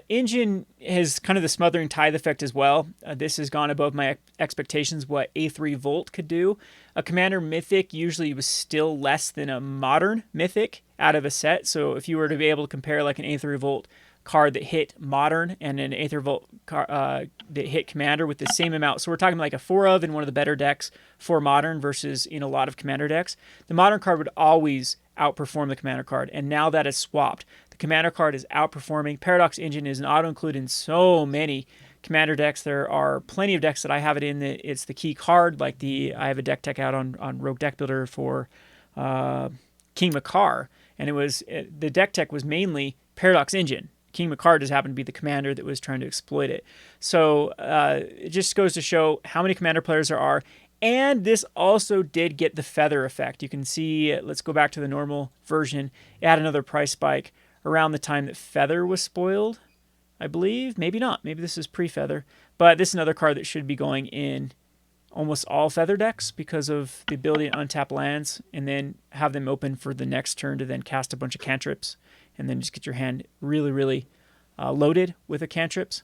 Engine has kind of the Smothering Tithe effect as well. This has gone above my expectations what A3 Volt could do. A Commander Mythic usually was still less than a Modern Mythic out of a set. So if you were to be able to compare like an A3 Volt card that hit Modern and an Aether Volt that hit Commander with the same amount. So we're talking like a 4 of in one of the better decks for Modern versus in a lot of Commander decks. The Modern card would always outperform the Commander card, and now that is swapped. The Commander card is outperforming. Paradox Engine is an auto-include in so many Commander decks. There are plenty of decks that I have it in. That it's the key card, like I have a deck tech out on Rogue Deck Builder for King Makar, and the deck tech was mainly Paradox Engine. King Makar just happened to be the commander that was trying to exploit it. So it just goes to show how many commander players there are. And this also did get the feather effect. You can see, let's go back to the normal version. It had another price spike around the time that feather was spoiled, I believe. Maybe not. Maybe this is pre-feather. But this is another card that should be going in almost all feather decks because of the ability to untap lands and then have them open for the next turn to then cast a bunch of cantrips and then just get your hand really, really loaded with the cantrips.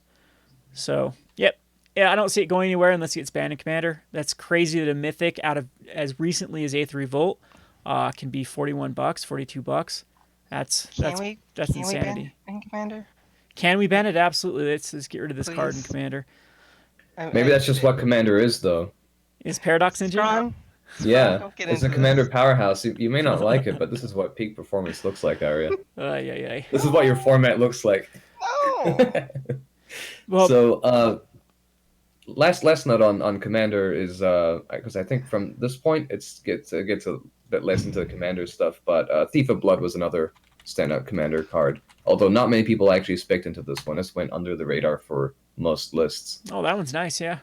So, yep. Yeah, I don't see it going anywhere unless it gets banned in Commander. That's crazy that a Mythic out of as recently as A3 Volt can be $41, $42. That's insanity. Ban in Commander? Can we ban it? Absolutely. Let's get rid of this card in Please. Commander. Maybe that's just what Commander is, though. Is Paradox Engine? Strong. Yeah, Don't get it's a into Commander this. powerhouse. You may not like it, but this is what peak performance looks like, Arya. Yeah. This is what your format looks like. No. Well, So, last note on Commander is because I think from this point it gets a bit less into the Commander stuff, but Thief of Blood was another standout Commander card. Although not many people actually spec'd into this one. This went under the radar for most lists. oh, that one's nice, yeah.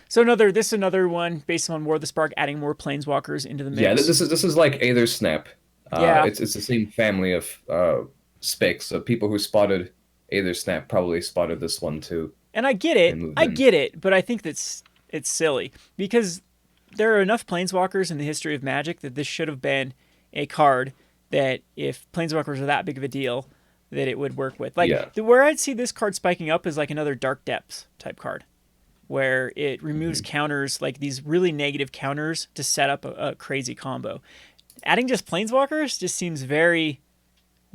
So this is another one based on War of the Spark, adding more Planeswalkers into the mix. Yeah, this is like Aether Snap. Yeah. It's the same family of specs. So people who spotted Aether Snap probably spotted this one too. And I get it, but I think it's silly because there are enough Planeswalkers in the history of Magic that this should have been a card that if Planeswalkers are that big of a deal, that it would work with. Like where I'd see this card spiking up is like another Dark Depths type card, where it removes counters, like these really negative counters to set up a crazy combo. Adding just Planeswalkers just seems very.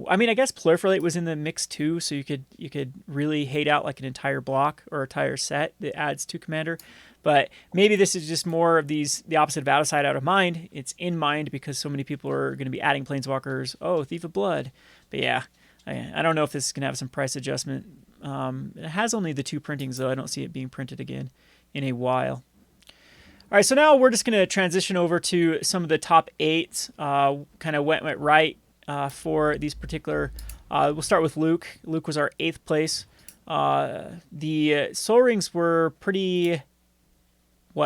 I mean, I guess Proliferate was in the mix too, so you could really hate out like an entire block or entire set that adds to Commander. But maybe this is just more of the opposite of out of sight, out of mind. It's in mind because so many people are going to be adding Planeswalkers. Oh, Thief of Blood. But yeah, I don't know if this is going to have some price adjustment. It has only the 2 printings, though. I don't see it being printed again in a while. All right, so now we're just going to transition over to some of the top 8. Kind of went right for these particular. We'll start with Luke. Luke was our 8th place. The Soul Rings were pretty.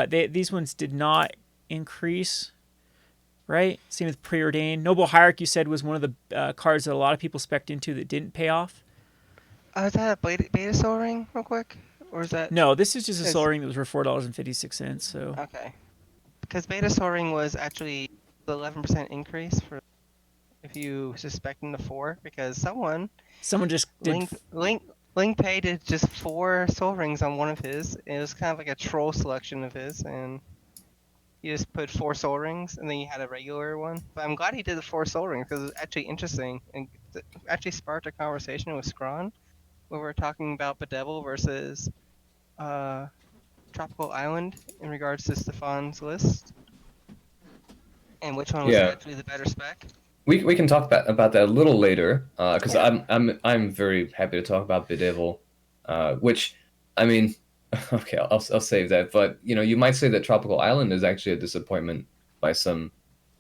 These ones did not increase, right? Same with Preordained. Noble Hierarchy, you said, was one of the cards that a lot of people spec'd into that didn't pay off. Is that a beta Soul Ring, real quick, or is that? No, this is just a Soul Cause Ring that was for $4.56. So okay, because beta Soul Ring was actually the 11% increase for if you suspecting the four, because someone someone just did. Link paid just 4 Soul Rings on one of his. It was kind of like a troll selection of his, and he just put 4 Soul Rings, and then you had a regular one. But I'm glad he did the 4 Soul Rings because it's actually interesting and actually sparked a conversation with Scron where we're talking about Bedevil versus uh, Tropical Island in regards to Stefan's list and which one was Yeah, actually the better spec. we can talk about that a little later, because Yeah. I'm very happy to talk about Bedevil, which I mean, okay, I'll save that. But you might say that Tropical Island is actually a disappointment by some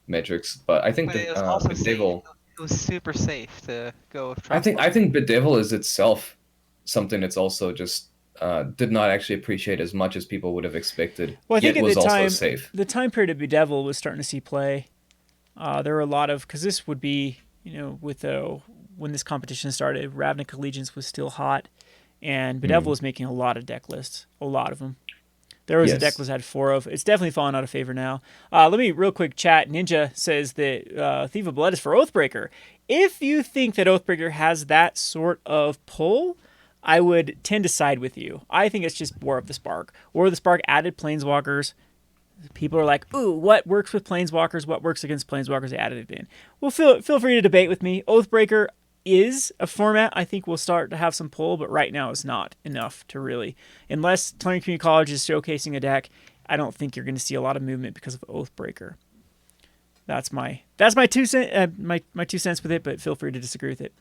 metrics, but I think But that it was also safe. Bedevil, It was super safe to go with I think Tropical I Island. think Bedevil is itself something that's also just did not actually appreciate as much as people would have expected, Well, I think yet at was also safe. the time period of Bedevil was starting to see play. There were a lot of because this would be with the when this competition started, Ravnica Allegiance was still hot, and Bedevil Hmm. was making a lot of deck lists, a lot of them. There was a deck Yes. list I had four of. It's definitely fallen out of favor now. Let me real quick chat. Ninja says that Thief of Blood is for Oathbreaker. If you think that Oathbreaker has that sort of pull, I would tend to side with you. I think it's just War of the Spark. War of the Spark added Planeswalkers. People are like, ooh, what works with Planeswalkers? What works against Planeswalkers? They added it in. Well, feel free to debate with me. Oathbreaker is a format I think will start to have some pull, but right now it's not enough to really. Unless Turning Community College is showcasing a deck, I don't think you're going to see a lot of movement because of Oathbreaker. That's my 2 cents my 2 cents with it, but feel free to disagree with it.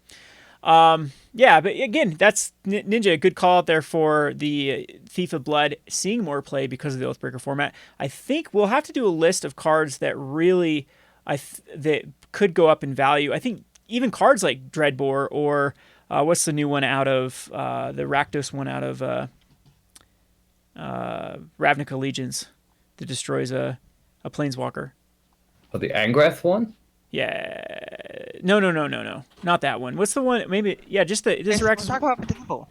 Yeah, but again, that's Ninja. A good call out there for the Thief of Blood seeing more play because of the Oathbreaker format. I think we'll have to do a list of cards that really that could go up in value. I think even cards like Dreadbore or what's the new one out of the Rakdos one out of Ravnica Allegiance that destroys a Planeswalker. Oh, the Angrath one? Yeah. No. Not that one. What's the one? Maybe, yeah, just the. This We're Rex. talking about Bedevil.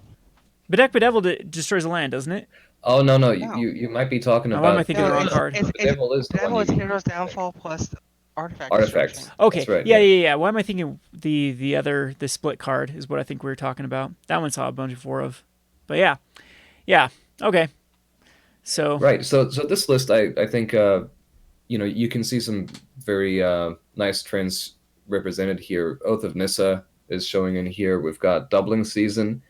Bedevil destroys a land, doesn't it? Oh no, no, No. you might be talking Why am I about thinking No, of the the wrong card? the devil is the one Bedevil is you Hero's Downfall plus Artifact artifacts. Destruction. Okay. That's right. Yeah. Why am I thinking the split card is what I think we were talking about. That one saw a bunch of four of. But yeah. Okay. So Right. So this list, I think you can see some very nice trends represented here. Oath of Nissa is showing in here. We've got Doubling Season,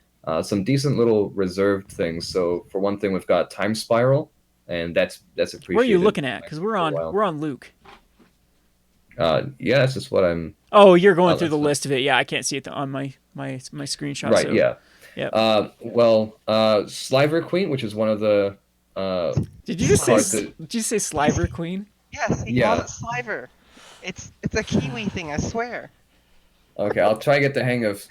some decent little reserved things. So for one thing, we've got Time Spiral, and that's where are you appreciated looking at? Because for a while. we're on Luke. Yeah, that's just what I'm. Oh, you're going through the That's what, list of it. Yeah, I can't see it on my screenshot. right. So Yeah. yep. Sliver Queen, which is one of the uh, Did you just say? cards that. Did you say Sliver Queen? Yes, he calls Yeah. it Sliver. It's a Kiwi thing, I swear. Okay, I'll try to get the hang of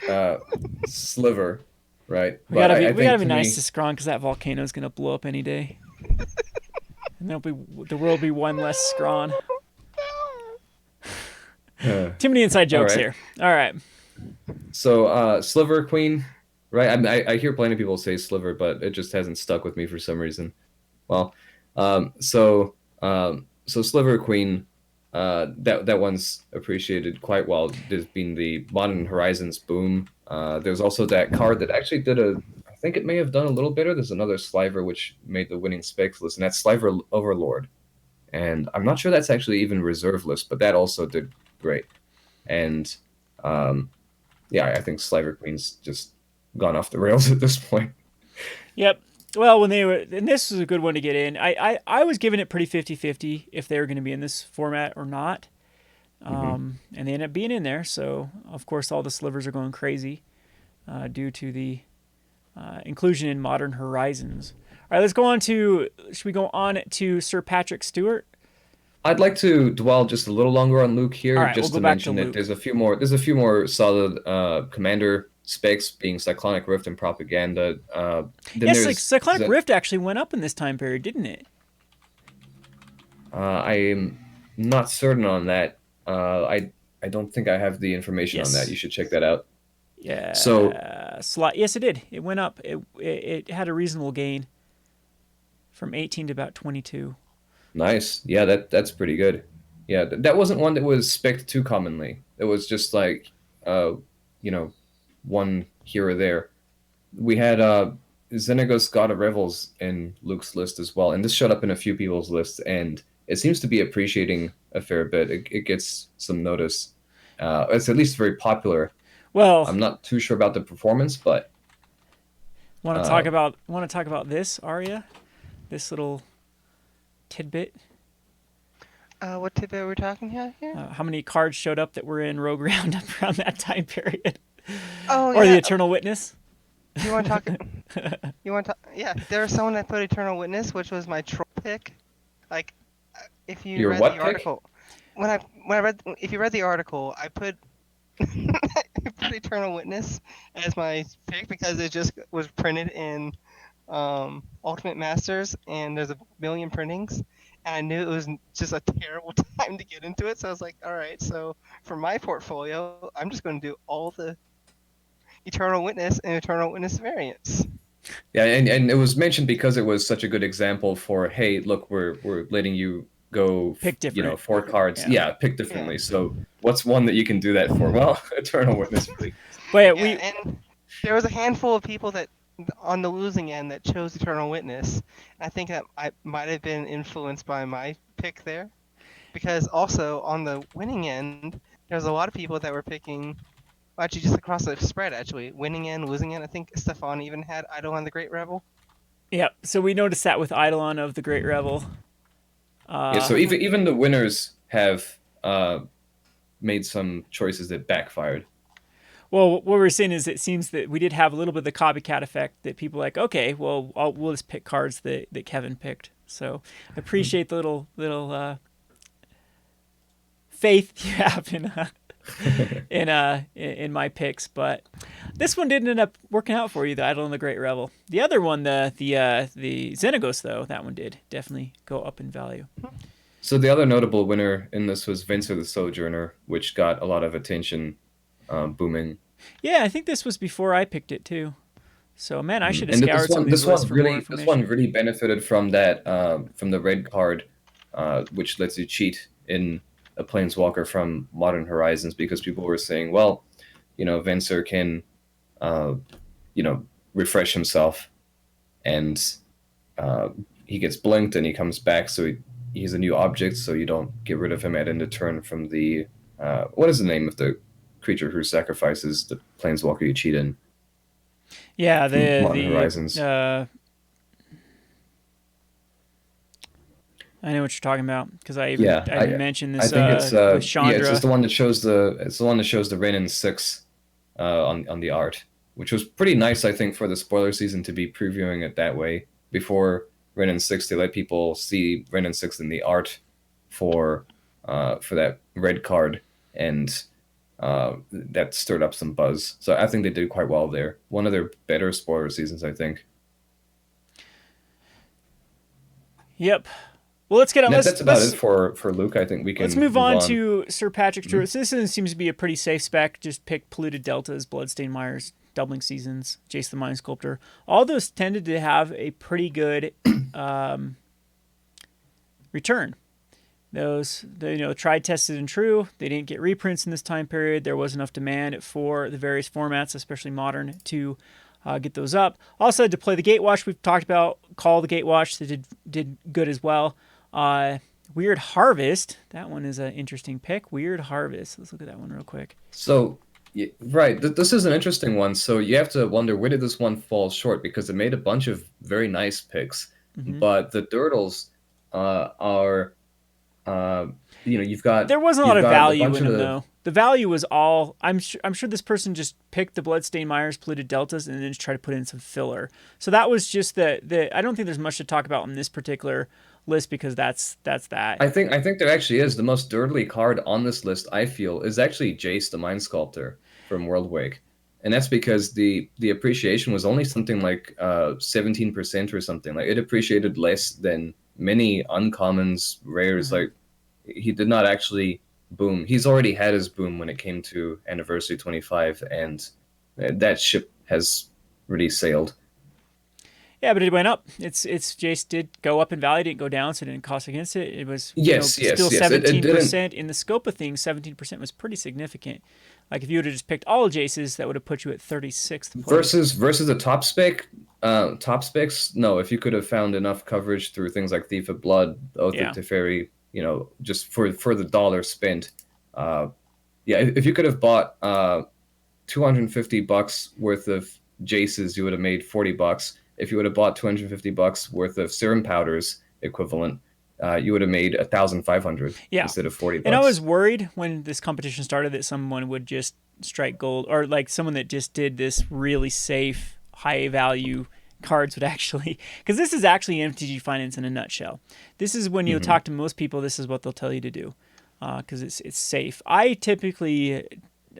Sliver, right? We But gotta be I we gotta think be to nice to me, Scron because that volcano is gonna blow up any day, and the world will be one less Scron. Too many inside all jokes right. here. All right. So Sliver Queen, right? I hear plenty of people say Sliver, but it just hasn't stuck with me for some reason. Well, so Sliver Queen, that one's appreciated quite well. There's been the Modern Horizons boom. There's also that card that actually did a. I think it may have done a little better. There's another Sliver which made the winning specs list, and that's Sliver Overlord. And I'm not sure that's actually even reserve list, but that also did great. And um, yeah, I think Sliver Queen's just gone off the rails at this point. Yep. Well, when they were, and this was a good one to get in. I was giving it pretty 50-50 if they were going to be in this format or not. Hmm. And they ended up being in there. So, of course, all the slivers are going crazy due to the inclusion in Modern Horizons. All right, let's go on to, should we go on to Sir Patrick Stewart? I'd like to dwell just a little longer on Luke All here, right, we'll just go to back to mention that Luke. there's a few more solid commander specs being Cyclonic Rift and Propaganda. Then Yes, there's Cyclonic Rift actually went up in this time period, didn't it? I am not certain on that. I don't think I have the information on that. Yes. You should check that out. So Yeah. slot. Yes, it did. It went up. It had a reasonable gain from 18 to about 22. Nice. Yeah, that's pretty good. Yeah, that wasn't one that was spec'd too commonly. It was just like, uh, you know, one here or there. We had Xenagos God of Revels in Luke's list as well, and this showed up in a few people's lists, and it seems to be appreciating a fair bit. It gets some notice. It's at least very popular. Well, I'm not too sure about the performance, but uh, want to talk about this, Arya? This little tidbit. What tidbit are we talking about here? How many cards showed up that were in Rogue Roundup around that time period, Oh or the yeah. Eternal Witness? You want to talk? You want to? Yeah, there was someone that put Eternal Witness, which was my troll pick. Like, if you your read what the pick? article, when I read, if you read the article, I put I put Eternal Witness as my pick because it just was printed in Ultimate Masters, and there's a million printings, and I knew it was just a terrible time to get into it. So I was like, all right, so for my portfolio, I'm just going to do all the Eternal Witness and Eternal Witness variants. Yeah, and it was mentioned because it was such a good example for, hey, look, we're letting you go, Pick different. four cards. Yeah. Yeah, pick Yeah. differently. So what's one that you can do that for? Well, Eternal Witness really. But Yeah, and there was a handful of people that on the losing end that chose Eternal Witness. And I think that I might have been influenced by my pick there, because also on the winning end, there's a lot of people that were picking. Well, actually, just across the spread, actually, winning end, losing end. I think Stefan even had Eidolon the Great Rebel. yeah, so we noticed that with Eidolon of the Great Revel. Yeah, so even the winners have made some choices that backfired. Well, what we're saying is it seems that we did have a little bit of the copycat effect that people are like, okay, well, we'll just pick cards that Kevin picked. So I appreciate the little faith you have in my picks, but this one didn't end up working out for you, the Idol and the Great Revel. The other one, the Xenagos, though, that one did definitely go up in value. So the other notable winner in this was Venser the Sojourner, which got a lot of attention, booming. Yeah, I think this was before I picked it too. So man, I should have And this scoured some one, of these this one lists for more really, this one information. really benefited from that, from the red card, which lets you cheat in a Planeswalker from Modern Horizons, because people were saying, well, Venser can, uh, refresh himself, and he gets blinked and he comes back, so he's a new object, so you don't get rid of him at end of turn from the what is the name of the creature who sacrifices the Planeswalker you cheat in? Yeah, From the Modern Horizons. I know what you're talking about because I Yeah, even mentioned I this think it's with yeah, it's Chandra. the one that shows the Ren and Six on the art, which was pretty nice, I think, for the spoiler season to be previewing it that way. Before Ren and Six, they let people see Ren and Six in the art for that red card, and that stirred up some buzz. So I think they did quite well there. One of their better spoiler seasons, I think. Yep. Well, let's get on. That's about it for Luke. I think we can let's move move on on. to Sir Patrick Stewart. Mhm. So this one seems to be a pretty safe spec. Just pick Polluted Deltas, Bloodstained Mires, Doubling Seasons, Jace the Mind Sculptor. All those tended to have a pretty good return. Those, tried, tested, and true. They didn't get reprints in this time period. There was enough demand for the various formats, especially modern, to get those up. Also had to play the Gatewatch. We've talked about Call the Gatewatch. That did good as well. Weird Harvest. That one is an interesting pick. Weird Harvest. Let's look at that one real quick. So, right, this is an interesting one. So you have to wonder, where did this one fall short, because it made a bunch of very nice picks, but the Durdles are, you've got There wasn't a lot of value bunch in of them though. The value was all. I'm sure this person just picked the Bloodstained Mires, Polluted Deltas, and then just tried to put in some filler. So that was just the. I don't think there's much to talk about in this particular list because that's that. I think there actually is the most dirtly card on this list. I feel is actually Jace the Mind Sculptor from Worldwake, and that's because the appreciation was only something like 17% or something. Like, it appreciated less than many uncommons, rares. Like, he did not actually boom. He's already had his boom when it came to Anniversary 25, and that ship has really sailed. Yeah, but it went up. It's Jace did go up in value, didn't go down, so it didn't cost against it. It was Yes, still yes, yes. It didn't 17% in the scope of things. 17% was pretty significant. Like if you would have just picked all Jaces, that would have put you at 36th place. versus the top spec. Top specs. No, if you could have found enough coverage through things like Thief of Blood, Oath of Yeah, Teferi, just for the dollar spent. Uh, yeah, if you could have bought $250 worth of Jaces, you would have made $40. If you would have bought $250 worth of serum powders equivalent, you would have made 1,500 yeah. instead of 40 And I was bucks. worried when this competition started that someone would just strike gold, or like someone that just did this really safe, high value cards would actually, because this is actually MTG finance in a nutshell. This is when you Mm-hmm. talk to most people, this is what they'll tell you to do, because it's safe. I typically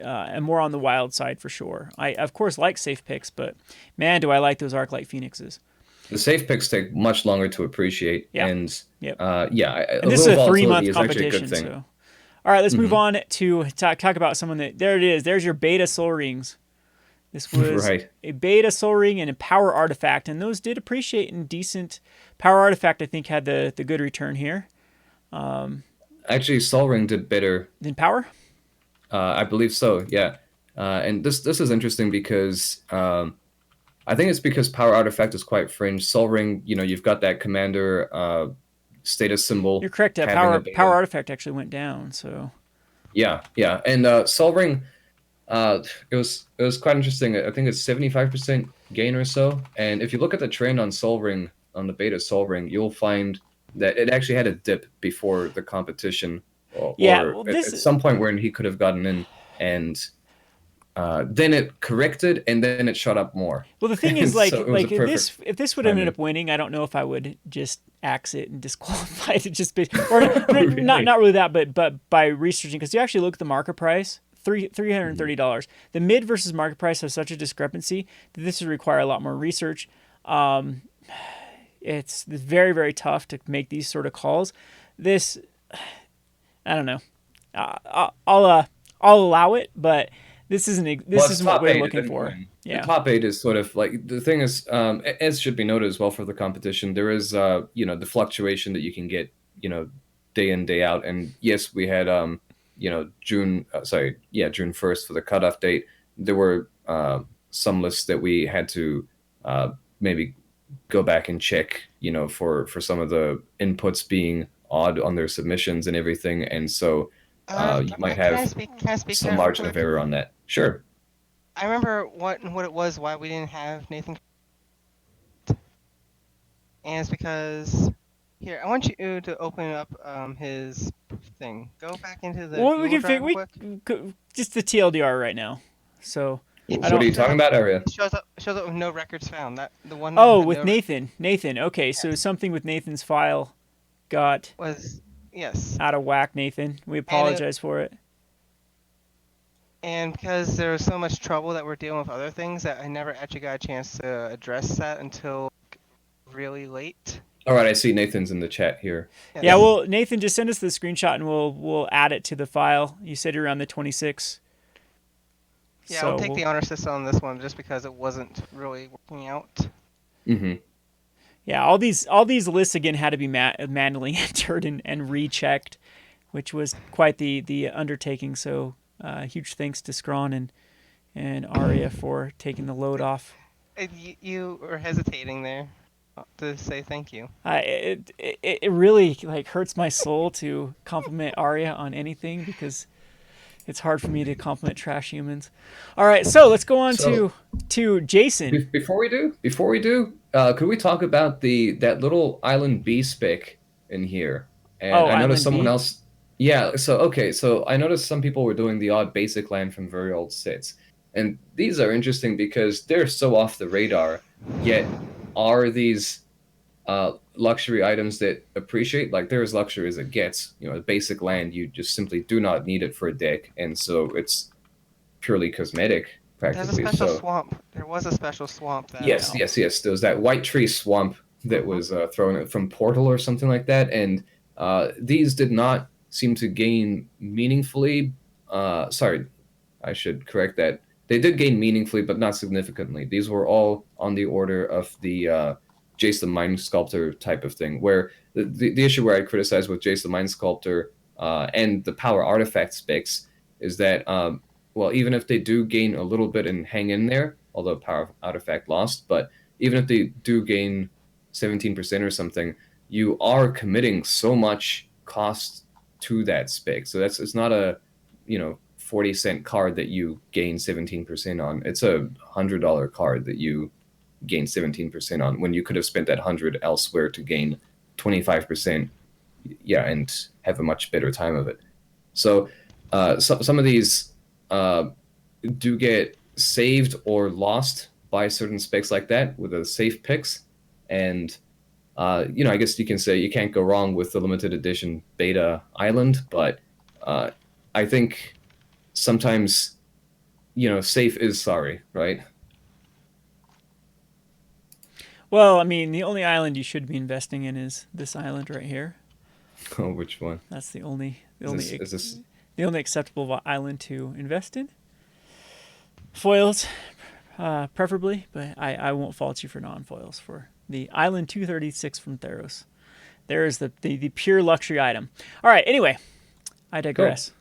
am more on the wild side for sure. I of course like safe picks, but man, do I like those Arclight Phoenixes. The safe picks take much longer to appreciate, Yeah, and yep. yeah, a And this is little a 3 month volatility is actually a good competition, thing. so. All right, let's move Hmm. on to talk about someone that. There it is. There's your beta Soul Rings. This was Right. a beta Soul Ring and a Power Artifact, and those did appreciate in decent. Power Artifact, I think, had the good return here. Actually, Sol Ring did better. Than Power? I believe so. Yeah. And this is interesting because I think it's because Power Artifact is quite fringe. Sol Ring, you've got that commander status symbol. You're correct. Having a Power beta. Artifact actually went down, so. Yeah, yeah, and Sol Ring, it was quite interesting. I think it's 75% gain or so. And if you look at the trend on Sol Ring, on the beta Sol Ring, you'll find that it actually had a dip before the competition, or, Yeah, or well, at this. some point where he could have gotten in, and then it corrected, and then it shot up more. Well, the thing And is, so it was a if perfect this would have ended timing. up winning, I don't know if I would just axe it and disqualify it just or Really? not really that, but by researching, because you actually look at the market price, $330. The mid versus market price has such a discrepancy that this would require a lot more research. It's very very tough to make these sort of calls. This, I don't know. I'll allow it, but this isn't Well, this it's isn't what top we're eight. It looking didn't for. win. The Yeah. top eight is sort of like the thing is, as should be noted as well for the competition. There is, the fluctuation that you can get, day in day out. And yes, we had, June 1st for the cutoff date. There were some lists that we had to maybe go back and check, for some of the inputs being odd on their submissions and everything. And so you might Can I have speak? Can I speak to some that real margin of quick? error on that. Sure. I remember what it was why we didn't have Nathan, and it's because here I want you to open up his thing. Go back into the Well, we Google can Drive real we quick. just the TLDR right now. So It I What are don't. you talking about, Aria? It shows up with no records found. That the one that Oh, had with no Nathan. Okay, so something with Nathan's file got was yes, out of whack. Nathan, we apologize for it. and because there was so much trouble that we're dealing with other things that I never actually got a chance to address that until really late. All right, I see Nathan's in the chat here. Yes. Yeah, well, Nathan, just send us the screenshot and we'll add it to the file. You said you're on the 26. Yeah, So I'll take the honor system on this one just because it wasn't really working out. Mm-hmm. yeah, all these lists again had to be manually entered and rechecked, which was quite the undertaking. So huge thanks to Scrawn and Aria for taking the load off. You were hesitating there to say thank you. It really like hurts my soul to compliment Aria on anything because it's hard for me to compliment trash humans. All right, so let's go on So- to Jason. Before we do, could we talk about that little Island B spec in here? And Oh, I noticed Island someone B? else. Yeah. So I noticed some people were doing the odd basic land from very old sets, and these are interesting because they're so off the radar. Yet, are these luxury items that appreciate? Like they're as luxury as it gets. A basic land, you just simply do not need it for a deck, and so it's purely cosmetic There's a practically. special So swamp. There was a special swamp that. yes, yes, yes. There was that white tree swamp that was thrown from Portal or something like that, and these did not seem to gain meaningfully. Sorry, I should correct that. they did gain meaningfully, but not significantly. These were all on the order of the Jace the Mind Sculptor type of thing, where the issue where I criticize with Jace the Mind Sculptor and the power artifact specs is that, well, even if they do gain a little bit and hang in there, although power artifact lost, but even if they do gain 17% or something, you are committing so much cost to that spec. So it's not a 40-cent card that you gain 17% on. It's a $100 card that you gain 17% on when you could have spent that 100 elsewhere to gain 25%. Yeah, and have a much better time of it. So some of these do get saved or lost by certain specs like that with the safe picks. And I guess you can say you can't go wrong with the limited edition beta island, but I think sometimes, safe is sorry, right? Well, I mean, the only island you should be investing in is this island right here. Oh, which one? That's the only Is the only acceptable island to invest in. Foils, preferably, but I won't fault you for non-foils for the Island 236 from Theros. There is the pure luxury item. All right, anyway, I digress. Cool.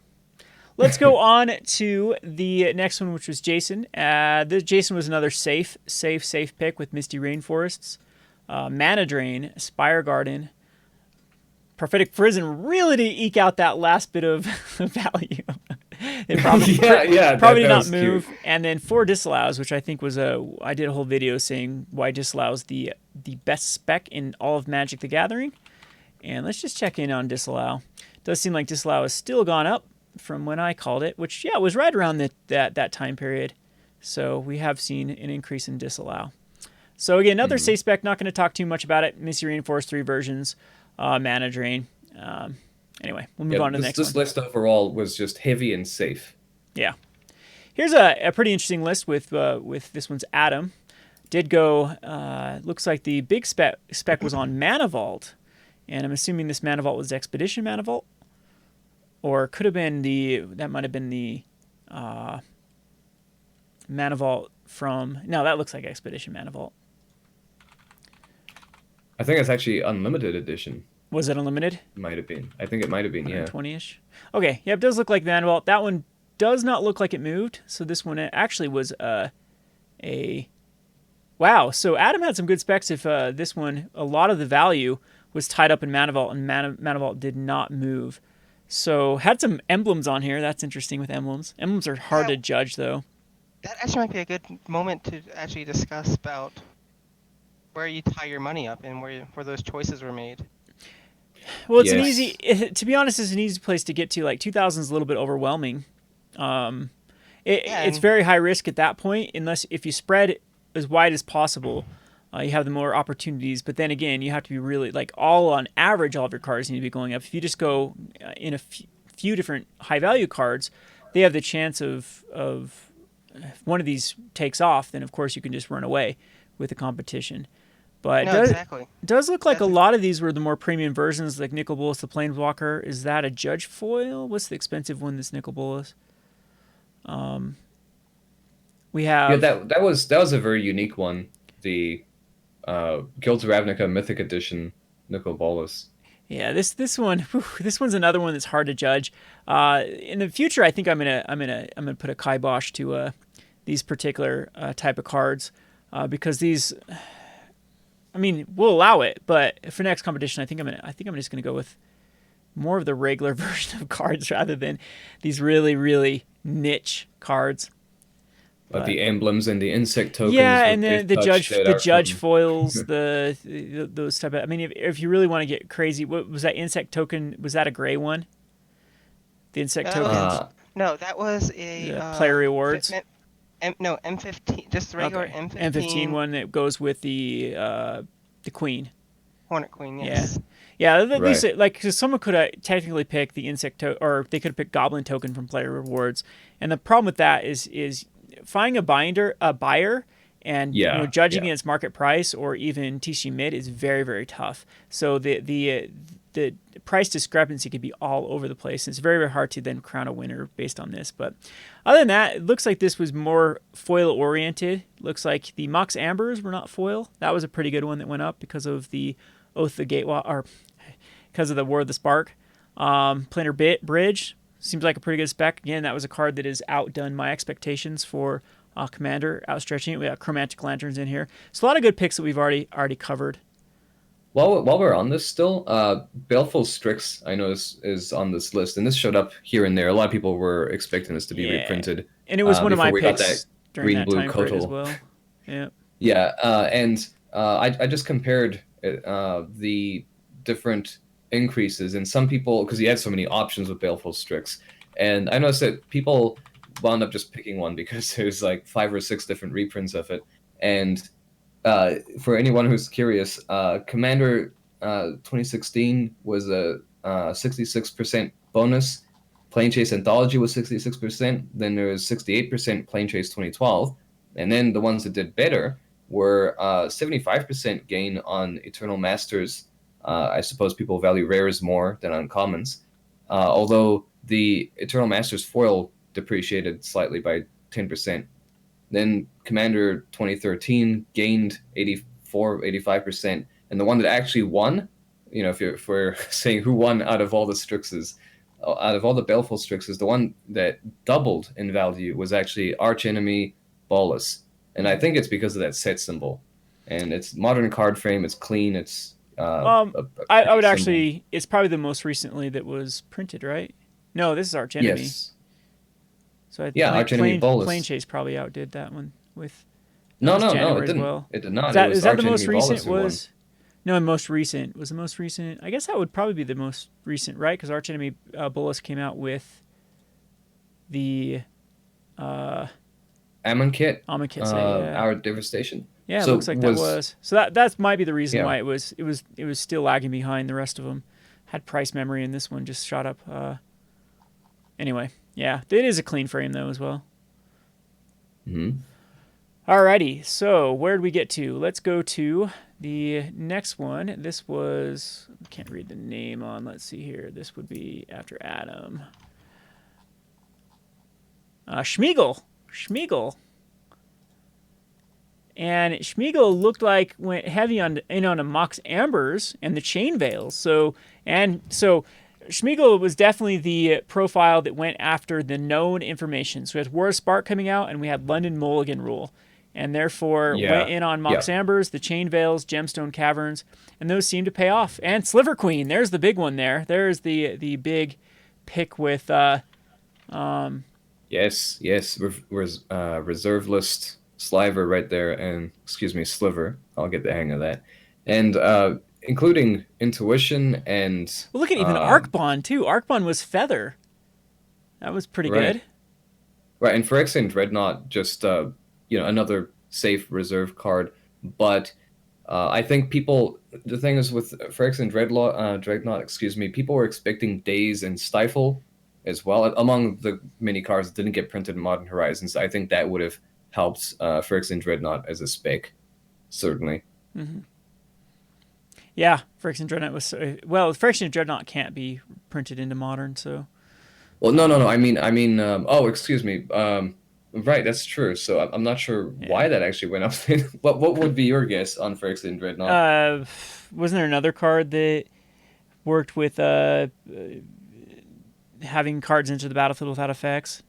Let's go on to the next one, which was Jason. Jason was another safe pick with Misty Rainforests, Mana Drain, Spire Garden, Prophetic Prison really to eke out that last bit of value. It probably did not move. Cute. And then 4 disallows, which I think was I did a whole video saying why disallows the best spec in all of Magic the Gathering. And let's just check in on disallow. It does seem like disallow has still gone up from when I called it, which was right around that time period. So we have seen an increase in disallow. So again, another safe spec. Not going to talk too much about it. Misty Rainforest 3 versions. Mana Drain. Anyway, we'll move on to the next one. This list overall was just heavy and safe. Yeah. Here's a pretty interesting list with this one's Adam. Did go, looks like the big spec was on Mana Vault, and I'm assuming this Mana Vault was Expedition Mana Vault, or could have been that might have been the Mana Vault from, no, that looks like Expedition Mana Vault. I think it's actually Unlimited Edition. Was it Unlimited? Might have been. I think it might have been, yeah. 20-ish. Okay, yeah, it does look like Mana Vault. That one does not look like it moved, so this one actually was a... Wow, so Adam had some good specs if this one, a lot of the value was tied up in Mana Vault, and Mana Vault did not move. So had some emblems on here. That's interesting with emblems. Emblems are hard to judge, though. That actually might be a good moment to actually discuss about where you tie your money up and where those choices were made. Well, it's an easy, to be honest, it's an easy place to get to. Like 2000 is a little bit overwhelming. It's very high risk at that point, unless if you spread as wide as possible, you have the more opportunities. But then again, you have to be really, like, on average, all of your cards need to be going up. If you just go in a few different high value cards, they have the chance of if one of these takes off, then of course you can just run away with the competition. But it does look like a lot of these were the more premium versions, like Nicol Bolas the Planeswalker. Is that a Judge foil? What's the expensive one that's Nicol Bolas? We have that was a very unique one. The Guilds of Ravnica Mythic Edition Nicol Bolas. Yeah, this one's another one that's hard to judge. In the future, I think I'm gonna put a kibosh to these particular type of cards because these. I mean, we'll allow it, but for next competition, I think I'm just gonna go with more of the regular version of cards rather than these really, really niche cards. But the emblems and the insect tokens. Yeah, and then the judge foils, those type of. I mean, if you really want to get crazy, what was that insect token? Was that a gray one? The insect tokens. No, that was a player rewards. M15, just the regular M15. M15 one that goes with the queen. Hornet Queen, yes. Yeah, these like cause someone could have technically picked the insect or they could have picked Goblin token from player rewards, and the problem with that is finding a buyer, and judging against market price or even TC mid is very, very tough. So the price discrepancy could be all over the place. And it's very, very hard to then crown a winner based on this. But other than that, it looks like this was more foil oriented. Looks like the Mox Ambers were not foil. That was a pretty good one that went up because of the Oath of the Gateway, or because of the War of the Spark. Planar Bridge seems like a pretty good spec. Again, that was a card that has outdone my expectations for Commander, outstretching it. We got Chromatic Lanterns in here. So a lot of good picks that we've already covered. While we're on this still, Baleful Strix I noticed is on this list, and this showed up here and there. A lot of people were expecting this to be reprinted. And it was one of my before we got picks that during that green-blue time period as Kotal. well. Yeah. Yeah, and I just compared the different increases, and some people, because he had so many options with Baleful Strix, and I noticed that people wound up just picking one because there's like 5 or 6 different reprints of it. And for anyone who's curious, Commander 2016 was a 66% bonus. Planechase Anthology was 66%. Then there was 68% Planechase 2012. And then the ones that did better were 75% gain on Eternal Masters. I suppose people value rares more than uncommons. Although the Eternal Masters foil depreciated slightly by 10%. Then Commander 2013 gained 85%. And the one that actually won, if we're saying who won out of all the Strixes, out of all the Baleful Strixes, the one that doubled in value was actually Archenemy Bolus. And I think it's because of that set symbol. And it's modern card frame, it's clean, it's I would actually, it's probably the most recently that was printed, right? No, this is Archenemy. Yes. So Archenemy Bolus. Planechase probably outdid that one with. No, it didn't. Well. It did not. Is that the most recent? Was no, most recent was the most recent. I guess that would probably be the most recent, right? Because Archenemy Bolus came out with the Ammon Kit. Yeah. Our Devastation. Yeah, so it looks like that was. So that might be the reason why it was still lagging behind the rest of them. Had price memory, and this one just shot up. Anyway, yeah, it is a clean frame though as well. Mm-hmm. Alrighty, so where did we get to? Let's go to the next one. This was, I can't read the name on. Let's see here. This would be after Adam. Schmiegel. And Schmiegel looked like went heavy on a Mox Ambers and the Chain Veils. So Schmiegel was definitely the profile that went after the known information. So we had War of Spark coming out, and we had London Mulligan rule. And therefore went in on Mox Ambers, the Chain Veils, Gemstone Caverns, and those seemed to pay off. And Sliver Queen, there's the big one there. There's the big pick with... Yes, reserve list Sliver right there, and Sliver. I'll get the hang of that. And including Intuition and... Well, look at even Arcbond, too. Arcbond was Feather. That was pretty good. Right, and Phyrexian Dreadnought, just, another safe reserve card. But I think the thing is with Phyrexian Dreadnought, people were expecting Daze and Stifle as well. Among the many cards that didn't get printed in Modern Horizons, I think that would have helped Phyrexian Dreadnought as a spec, certainly. Mm-hmm. Yeah, Phyrexian Dreadnought was... Phyrexian Dreadnought can't be printed into Modern, so... Well, no. I mean. Right, that's true. So I'm not sure why that actually went up. What would be your guess on Phyrexian Dreadnought? Wasn't there another card that worked with having cards enter the battlefield without effects?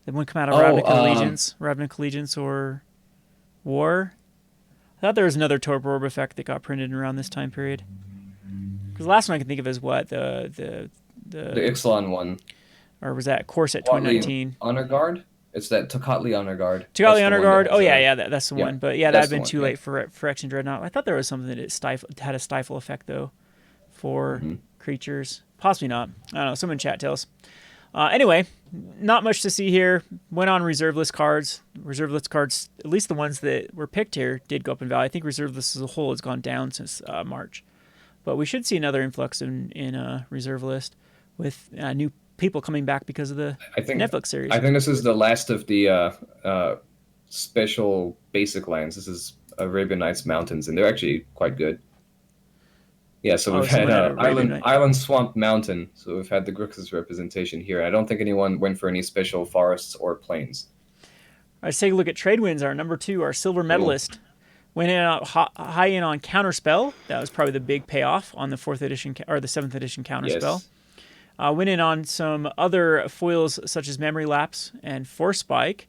That wouldn't come out of Ravnica Allegiance or War? I thought there was another Torpor Orb effect that got printed around this time period. Because the last one I can think of is what? The Ixalan one. Or was that Corset 2019? Honor Guard? It's that Tocatli Honor Guard. Tocatli Honor Guard? Oh, yeah, that's the one. But yeah, that had been too late for Phyrexian Dreadnought. I thought there was something that had a stifle effect, though, for creatures. Possibly not. I don't know. Someone in chat tell us. Anyway, not much to see here. Went on reserve list cards. Reserve list cards, at least the ones that were picked here, did go up in value. I think reserve list as a whole has gone down since March. But we should see another influx in reserve list with new people coming back because of the Netflix series. I think this is the last of the special basic lands. This is Arabian Nights Mountains, and they're actually quite good. Yeah, so Oh, we've had someone had a Raven, right? Island Swamp Mountain. So we've had the Grixis representation here. I don't think anyone went for any special forests or plains. Let's take a look at trade wins. Our number 2, our silver Ooh, medalist, went in high in on Counterspell. That was probably the big payoff on the 4th edition or the 7th edition Counterspell. yes. Went in on some other foils such as Memory Lapse and Force Spike.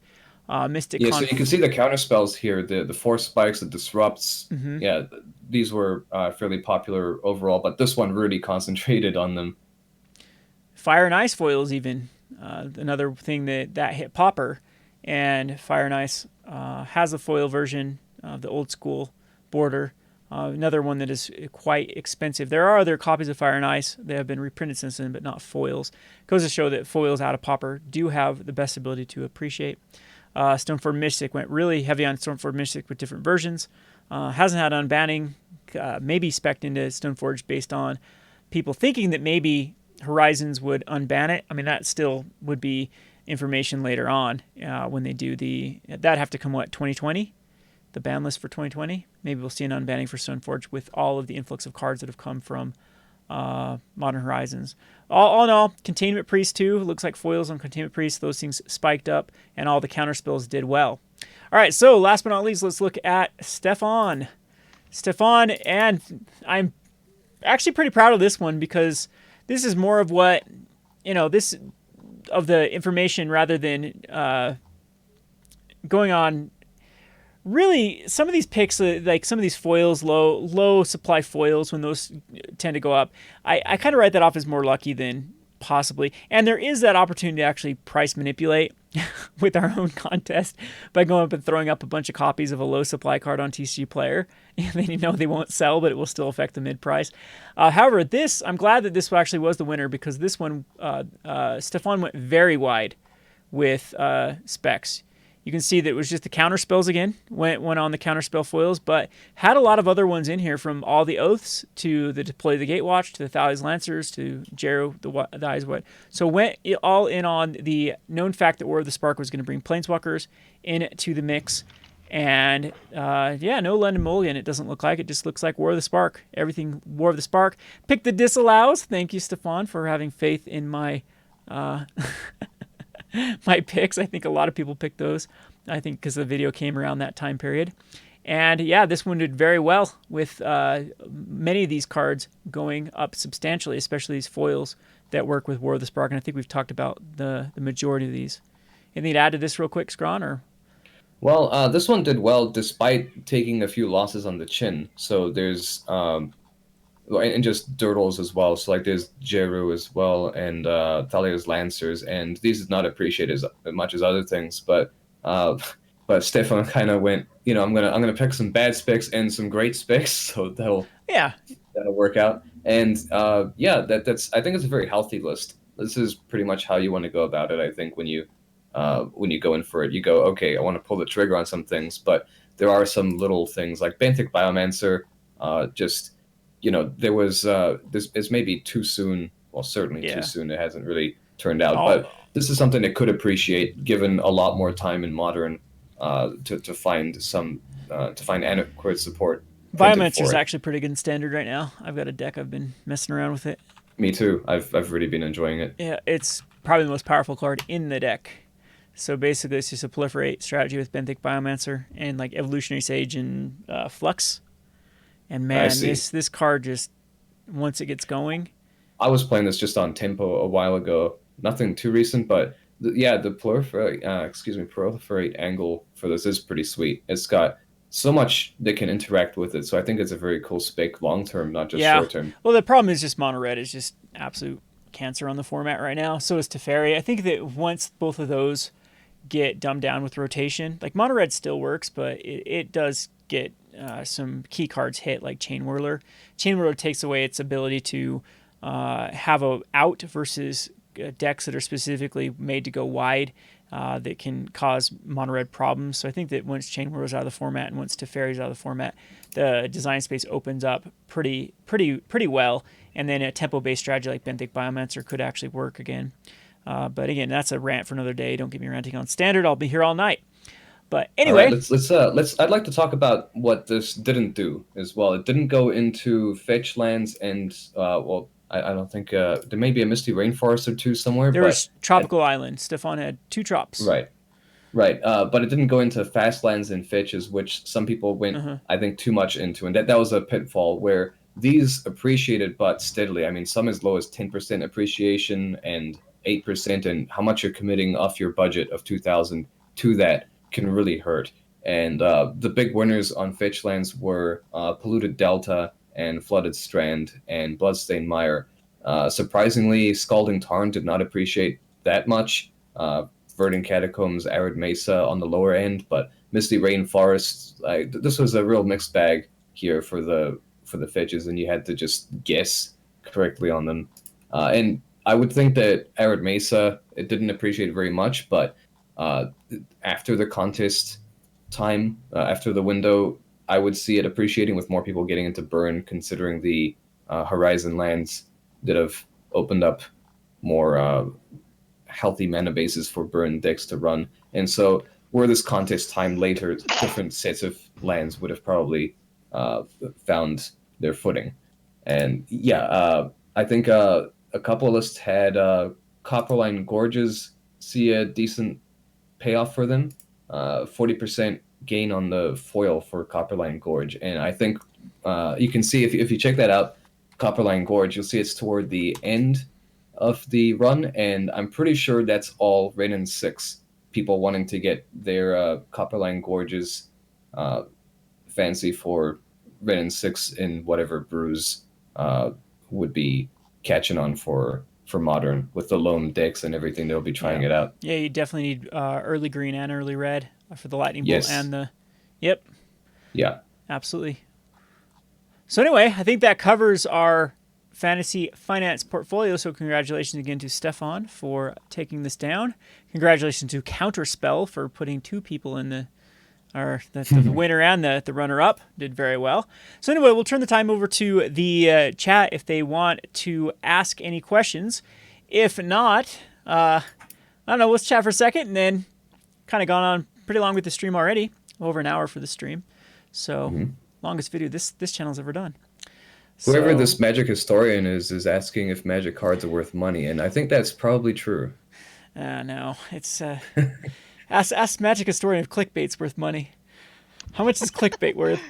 Mystic Yeah, so you can see the counter spells here, the force spikes, the disrupts. Mm-hmm. Yeah, these were fairly popular overall, but this one really concentrated on them. Fire and Ice foils, even. Another thing that hit Popper. And Fire and Ice has a foil version of the old school border. Another one that is quite expensive. There are other copies of Fire and Ice. They have been reprinted since then, but not foils. Goes to show that foils out of Popper do have the best ability to appreciate. Stoneforge Mystic went really heavy on Stoneforge Mystic with different versions. Hasn't had unbanning, maybe spec'd into Stoneforge based on people thinking that maybe Horizons would unban it. I mean, that still would be information later on when they do that'd have to come, 2020? The ban list for 2020? Maybe we'll see an unbanning for Stoneforge with all of the influx of cards that have come from Modern Horizons. All in all, Containment Priest too. Looks like foils on Containment Priest. Those things spiked up, and all the counter spells did well. All right, so last but not least, let's look at Stefan. Stefan, and I'm actually pretty proud of this one because this is more of what, this of the information rather than going on. Really, some of these picks, like some of these foils, low supply foils, when those tend to go up, I kind of write that off as more lucky than possibly. And there is that opportunity to actually price manipulate with our own contest by going up and throwing up a bunch of copies of a low supply card on TCG Player. And then they won't sell, but it will still affect the mid price. However, I'm glad that this actually was the winner because this one, Stefan went very wide with specs. You can see that it was just the counter spells again, went on the counter spell foils, but had a lot of other ones in here, from all the Oaths to the Deploy the Gatewatch to the Thalia's Lancers to Jero the Eyes Wide. So went all in on the known fact that War of the Spark was going to bring Planeswalkers into the mix. And no London Mulligan, it doesn't look like. It just looks like War of the Spark. Everything War of the Spark. Pick the disallows. Thank you, Stefan, for having faith in my my picks. I think a lot of people picked those. I think because the video came around that time period. And yeah, this one did very well with many of these cards going up substantially, especially these foils that work with War of the Spark. And I think we've talked about the majority of these. Anything to add to this real quick, Scron? Or? Well, this one did well despite taking a few losses on the chin. So there's and just Dirtles as well. So like there's Jeru as well, and Thalia's Lancers, and these did not appreciate as much as other things. But Stefan kind of went, I'm gonna pick some bad specs and some great specs, so that'll work out. And that's I think it's a very healthy list. This is pretty much how you want to go about it. I think when you go in for it, you go, okay, I want to pull the trigger on some things, but there are some little things like Benthic Biomancer, there was this is maybe too soon. Well, certainly too soon. It hasn't really turned out, but this is something that could appreciate given a lot more time in Modern to find adequate support. Biomancer is actually pretty good in Standard right now. I've got a deck. I've been messing around with it. Me too. I've really been enjoying it. Yeah, it's probably the most powerful card in the deck. So basically, it's just a proliferate strategy with Benthic Biomancer and like Evolutionary Sage and Flux. And man, this card just, once it gets going. I was playing this just on Tempo a while ago. Nothing too recent, but the proliferate angle for this is pretty sweet. It's got so much that can interact with it, so I think it's a very cool spec long term, not just short term. Well, the problem is just Mono Red is just absolute cancer on the format right now. So is Teferi. I think that once both of those get dumbed down with rotation, like Mono Red still works, but it does get some key cards hit, like Chain Whirler. Chain Whirler takes away its ability to have a out versus decks that are specifically made to go wide that can cause Mono Red problems. So I think that once Chain Whirler is out of the format and once Teferi is out of the format, the design space opens up pretty well, and then a tempo-based strategy like Benthic Biomancer could actually work again. But again, that's a rant for another day. Don't get me ranting on Standard. I'll be here all night. But All right, anyway, let's. I'd like to talk about what this didn't do as well. It didn't go into fetch lands, and well, I don't think there may be a misty rainforest or two somewhere, there but was Tropical Island. Stefan had 2 drops. right, right. But it didn't go into fast lands and fetches, which some people went, Uh-huh. I think, too much into, and that was a pitfall where these appreciated but steadily. I mean, some as low as 10% appreciation and 8%, and how much you're committing off your budget of 2,000 to that can really hurt. And the big winners on fetch lands were Polluted Delta and Flooded Strand and Bloodstained Mire. Surprisingly, Scalding Tarn did not appreciate that much. Verdant Catacombs, Arid Mesa on the lower end, but Misty Rainforest, this was a real mixed bag here for the fetches, and you had to just guess correctly on them. And I would think that Arid Mesa, it didn't appreciate very much, but uh, after the contest time, after the window, I would see it appreciating with more people getting into Burn, considering the Horizon lands that have opened up more healthy mana bases for Burn decks to run. And so, were this contest time later, different sets of lands would have probably found their footing. And yeah, I think a couple of lists had Copperline Gorges see a decent payoff for them. 40% gain on the foil for Copperline Gorge. And I think you can see, if you check that out, Copperline Gorge, you'll see it's toward the end of the run, and I'm pretty sure that's all Renin 6 people wanting to get their Copperline Gorges fancy for Renin 6 in whatever brews would be catching on for Modern with the loam decks and everything. They'll be trying it out. Yeah, you definitely need early green and early red for the Lightning Bolt Yes. and the. Yep, Yeah. absolutely. So anyway, I think that covers our fantasy finance portfolio. So congratulations again to Stefan for taking this down. Congratulations to Counterspell for putting 2 people in the winner and the runner-up. Did very well. So anyway, we'll turn the time over to the chat if they want to ask any questions. If not, I don't know, let's chat for a second, and then kind of gone on pretty long with the stream already. Over an hour for the stream. So longest video this channel's ever done. Whoever So, this Magic historian is asking if Magic cards are worth money, and I think that's probably true. no, it's ask Magic Historian if clickbait's worth money. How much is clickbait worth?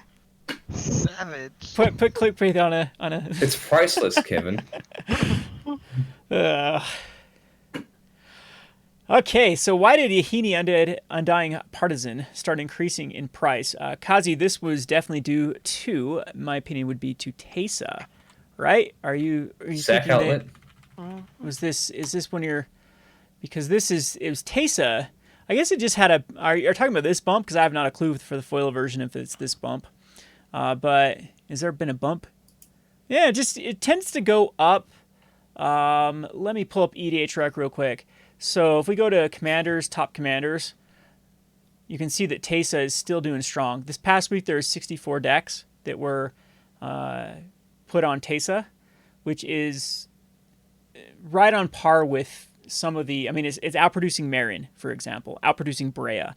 Savage. Put clickbait on a. It's priceless, Kevin. Okay, so why did Yahini Undying Partisan start increasing in price? Kazi, this was definitely due to, my opinion, would be to Teysa, right? Are you Sack thinking outlet. is this when you're, because it was Teysa. I guess it just had a. Are you talking about this bump? Because I have not a clue for the foil version if it's this bump. But has there been a bump? Yeah, it tends to go up. Let me pull up EDH Rec real quick. So if we go to Commanders, top Commanders, you can see that Teysa is still doing strong. This past week there were 64 decks that were put on Teysa, which is right on par with some of the. I mean, it's outproducing Marin, for example, outproducing Brea.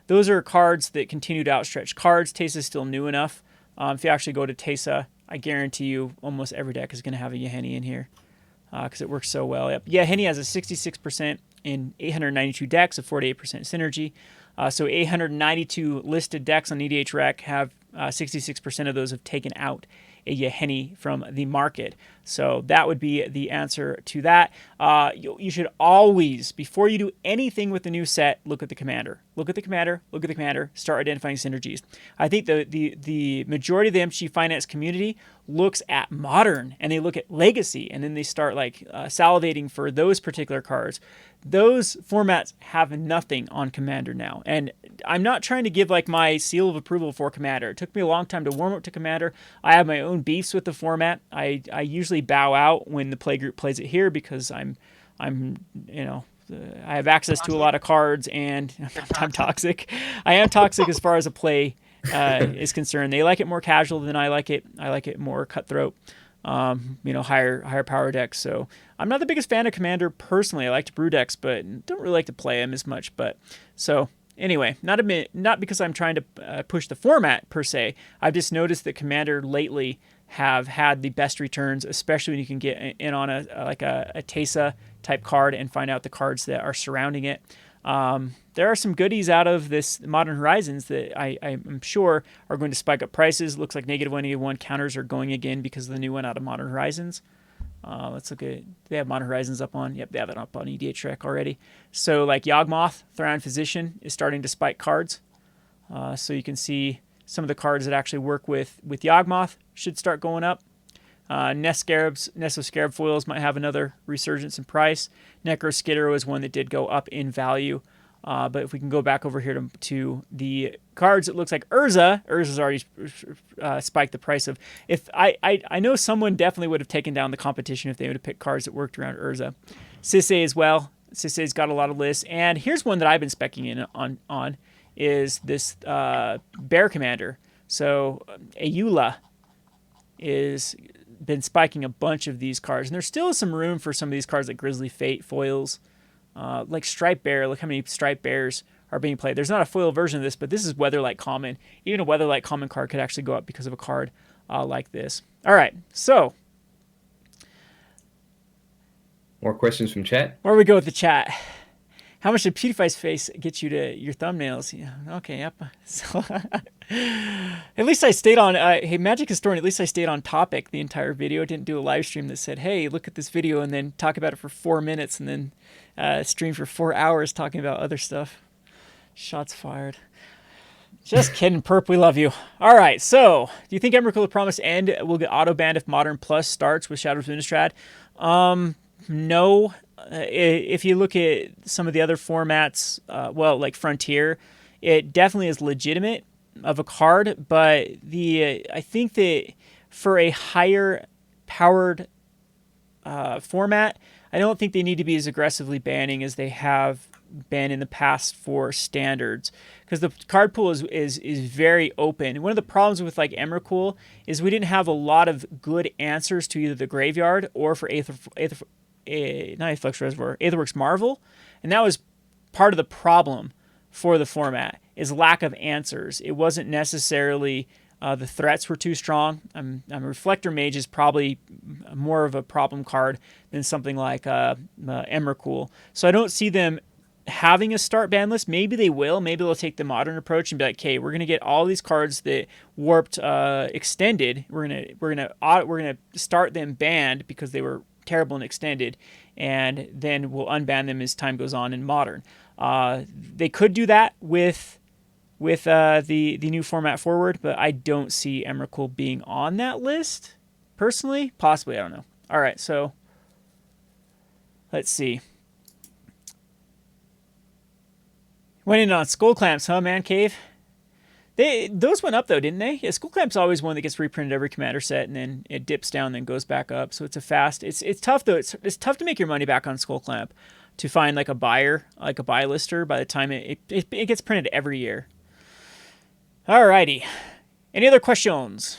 Those are cards that continue to outstretch cards. Teysa is still new enough. If you actually go to Teysa, I guarantee you almost every deck is going to have a Yahini in here because it works so well. Yep. Yahini has a 66% in 892 decks, a 48% synergy. So 892 listed decks on EDH Rec have 66% of those have taken out a Yahini from the market. So that would be the answer to that. You should always, before you do anything with the new set, look at the commander. Look at the commander, look at the commander, start identifying synergies. I think the majority of the MG finance community looks at modern and they look at legacy and then they start salivating for those particular cards. Those formats have nothing on Commander now. And I'm not trying to give my seal of approval for Commander. It took me a long time to warm up to Commander. I have my own beefs with the format. I usually bow out when the playgroup plays it here because I have access to a lot of cards and I'm toxic. I am toxic as far as a play is concerned. They like it more casual than I like it. I like it more cutthroat. Higher power decks. So I'm not the biggest fan of Commander personally. I like to brew decks, but don't really like to play them as much. But so Anyway, not because I'm trying to push the format per se. I've just noticed that Commander lately have had the best returns, especially when you can get in on a Tesa type card and find out the cards that are surrounding it. There are some goodies out of this Modern Horizons that I'm sure are going to spike up prices. Looks like -1/-1 counters are going again because of the new one out of Modern Horizons. Let's look at, they have Modern Horizons up on, yep, they have it up on EDH Trek already. So like Yawgmoth, Thrawn Physician is starting to spike cards. So you can see some of the cards that actually work with Yawgmoth should start going up. Nesso Scarab foils might have another resurgence in price. Necro Skittero is one that did go up in value. But if we can go back over here to the cards, it looks like Urza's already spiked the price of. If I know someone definitely would have taken down the competition if they would have picked cards that worked around Urza. Sisay as well. Sisay's got a lot of lists. And here's one that I've been specking in on is this Bear Commander. So Ayula is been spiking a bunch of these cards. And there's still some room for some of these cards like Grizzly Fate foils. Like Striped Bear, look how many Striped Bears are being played. There's not a foil version of this, but this is Weatherlight Common. Even a Weatherlight Common card could actually go up because of a card like this. All right, so. More questions from chat? Where we go with the chat? How much did PewDiePie's face get you to your thumbnails? Yeah, okay, yep. So, at least I stayed on, hey, Magic Historian, at least I stayed on topic the entire video. I didn't do a live stream that said, hey, look at this video, and then talk about it for 4 minutes, and then stream for 4 hours talking about other stuff. Shots fired. Just kidding, Perp, we love you. All right, so, do you think Emrakul the Promised End will get auto-banned if Modern Plus starts with Shadows of Innistrad? No. If you look at some of the other formats, well, like Frontier, it definitely is legitimate of a card, but I think that for a higher powered format, I don't think they need to be as aggressively banning as they have been in the past for standards, because the card pool is very open. One of the problems with like Emrakul is we didn't have a lot of good answers to either the graveyard or for Aetherflux Reservoir, Aetherworks Marvel, and that was part of the problem for the format, is lack of answers. It wasn't necessarily the threats were too strong. Reflector Mage is probably more of a problem card than something like Emrakul. So I don't see them having a start ban list. Maybe they will. Maybe they'll take the modern approach and be like, okay, we're gonna get all these cards that warped extended. We're gonna start them banned because they were terrible and extended, and then we'll unban them as time goes on in modern. They could do that with the new format forward, but I don't see Emrakul being on that list personally. Possibly, I don't know. All right, so let's see. Went in on Skull Clamps, huh, Man Cave? Those went up though, didn't they? Yeah, Skull Clamp's always one that gets reprinted every commander set, and then it dips down, then goes back up. So it's a fast. It's tough though. It's tough to make your money back on Skull Clamp, to find like a buyer, like a buy lister by the time it gets printed every year. Alrighty. Any other questions?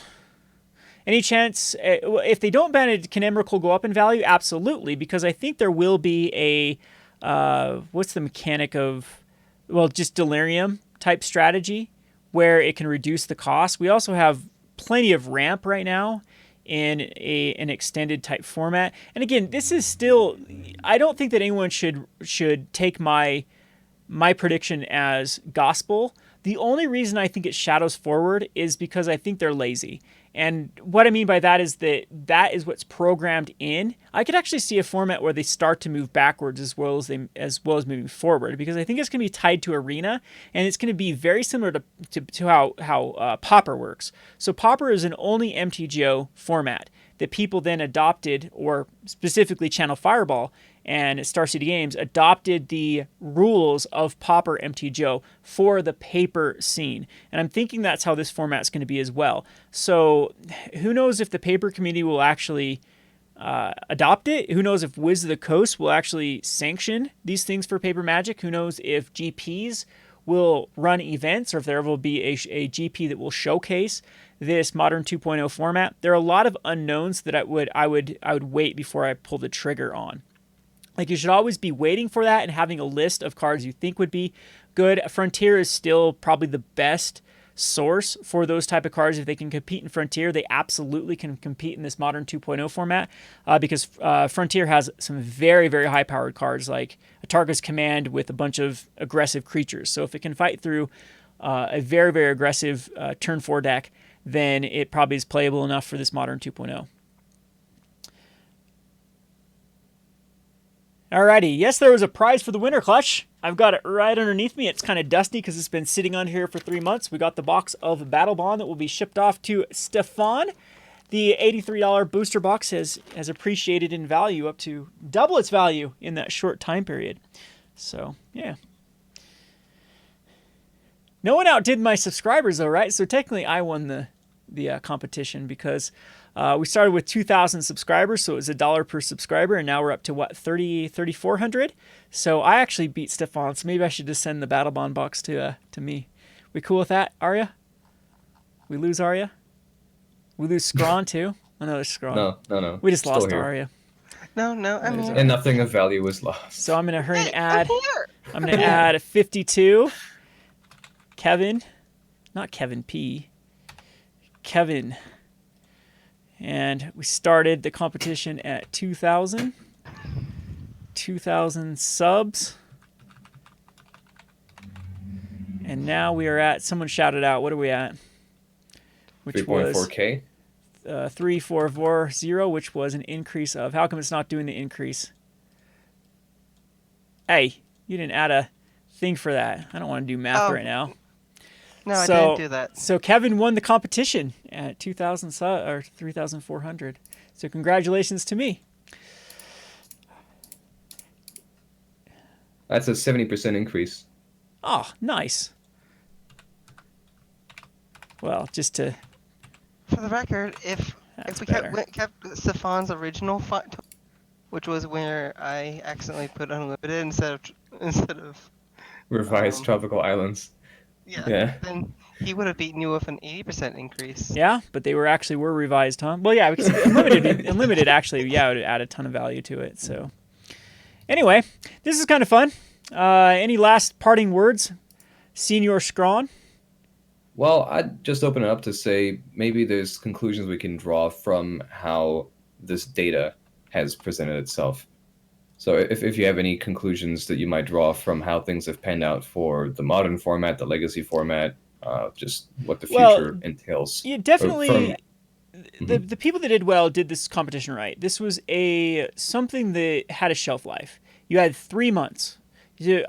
Any chance if they don't ban it, can Emrakul go up in value? Absolutely, because I think there will be a what's the mechanic of, well, just Delirium type strategy, where it can reduce the cost. We also have plenty of ramp right now in an extended type format. And again, this is still, I don't think that anyone should take my prediction as gospel. The only reason I think it shadows forward is because I think they're lazy. And what I mean by that is that is what's programmed in. I could actually see a format where they start to move backwards as well as moving forward, because I think it's going to be tied to Arena, and it's going to be very similar to how Pauper works. So Pauper is an only MTGO format that people then adopted, or specifically Channel Fireball and Star City Games adopted the rules of Pauper MTGO for the paper scene. And I'm thinking that's how this format's going to be as well. So who knows if the paper community will actually adopt it? Who knows if Wiz of the Coast will actually sanction these things for paper Magic? Who knows if GPs will run events, or if there will be a GP that will showcase this Modern 2.0 format? There are a lot of unknowns that I would wait before I pull the trigger on. Like, you should always be waiting for that and having a list of cards you think would be good. Frontier is still probably the best source for those type of cards. If they can compete in Frontier, they absolutely can compete in this Modern 2.0 format, because Frontier has some very, very high-powered cards, like a Targa's Command with a bunch of aggressive creatures. So if it can fight through a very, very aggressive turn 4 deck, then it probably is playable enough for this Modern 2.0. Alrighty, yes, there was a prize for the winter clutch. I've got it right underneath me. It's kind of dusty because it's been sitting on here for 3 months. We got the box of Battle Bond that will be shipped off to Stefan. The $83 booster box has appreciated in value up to double its value in that short time period. So, yeah. No one outdid my subscribers, though, right? So technically I won the competition, because we started with 2,000 subscribers, so it was $1 per subscriber, and now we're up to, what, 3,400? So I actually beat Stefan, so maybe I should just send the Battle Bond box to me. We cool with that, Arya? We lose Arya? We lose Scrawn, too? Oh, no, there's Scrawn. No. We just Still lost here. Arya. No, I'm here. And nothing of value was lost. So I'm going to hurry and Hey, add... I'm here. I'm going to add 52. Kevin. Not Kevin P. Kevin. And we started the competition at 2,000. 2,000 subs. And now we are at, someone shouted out, what are we at? Which was 3.4K? 3440, which was an increase of, how come it's not doing the increase? Hey, you didn't add a thing for that. I don't want to do math right now. No, I didn't do that. So Kevin won the competition at 2,000 or 3,400. So congratulations to me. That's a 70% increase. Oh, nice. Well, just to... For the record, if we kept Stefan's original font, which was where I accidentally put unlimited instead of Revised Tropical Islands. Yeah. Then he would have beaten you with an 80% increase. Yeah, but they were revised, huh? Well, yeah, because unlimited actually, yeah, it would add a ton of value to it. So, anyway, this is kind of fun. Any last parting words, Senior Scrawn? Well, I'd just open it up to say maybe there's conclusions we can draw from how this data has presented itself. So if you have any conclusions that you might draw from how things have panned out for the modern format, the legacy format, just what the future entails. Yeah, definitely. The people that did well did this competition right. This was something that had a shelf life. You had 3 months.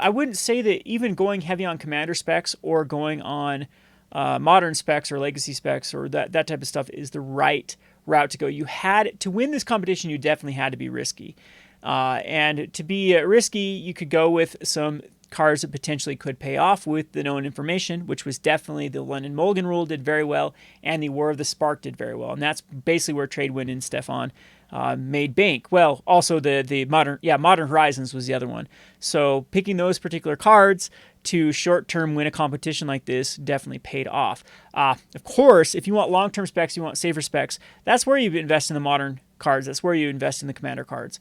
I wouldn't say that even going heavy on commander specs or going on modern specs or legacy specs or that type of stuff is the right route to go. You had to win this competition. You definitely had to be risky. And to be risky, you could go with some cards that potentially could pay off with the known information, which was definitely the London Mulligan rule did very well, and the War of the Spark did very well. And that's basically where Tradewind and Stefan made bank. Well, also the Modern Horizons was the other one. So picking those particular cards to short-term win a competition like this definitely paid off. Of course, if you want long-term specs, you want safer specs, that's where you invest in the modern cards. That's where you invest in the commander cards.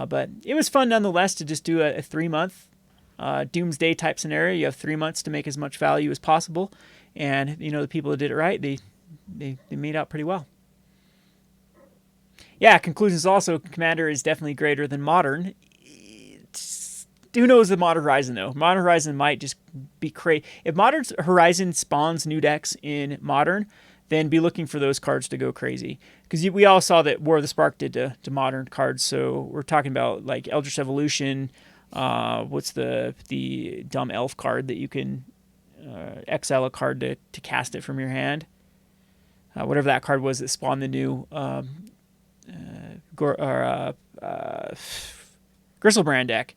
But it was fun nonetheless to just do a 3-month doomsday type scenario. You have 3 months to make as much value as possible, and the people that did it right, they made out pretty well. Yeah, conclusions also, Commander is definitely greater than Modern. Who knows the Modern Horizon though? Modern Horizon might just be crazy. If Modern Horizon spawns new decks in Modern, then be looking for those cards to go crazy. Because we all saw that War of the Spark did to Modern cards. So we're talking about like Eldritch Evolution. What's the dumb elf card that you can exile a card to cast it from your hand? Whatever that card was that spawned the new Gristlebrand deck.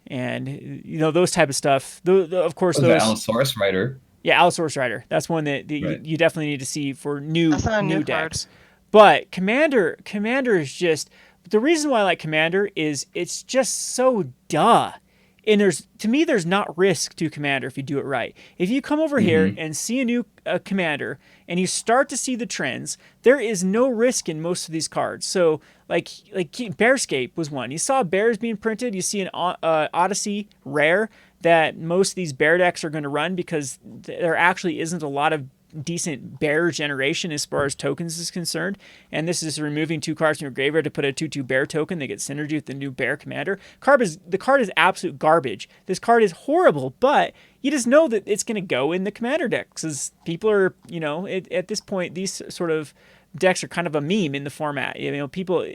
And those type of stuff. Of course, the Allosaurus Rider. Yeah, Allosaurus Rider. That's one that right. you definitely need to see for new decks. Card. But Commander is just, the reason why I like Commander is it's just so duh. And there's not risk to Commander if you do it right. If you come over here and see a new Commander and you start to see the trends, there is no risk in most of these cards. So Bearscape was one. You saw bears being printed. You see an Odyssey rare that most of these bear decks are going to run because there actually isn't a lot of decent bear generation as far as tokens is concerned. And this is removing 2 cards from your graveyard to put a 2/2 bear token. They get synergy with the new bear commander. The card is absolute garbage. This card is horrible, but you just know that it's going to go in the commander decks because people are, at this point, these sort of decks are kind of a meme in the format. People,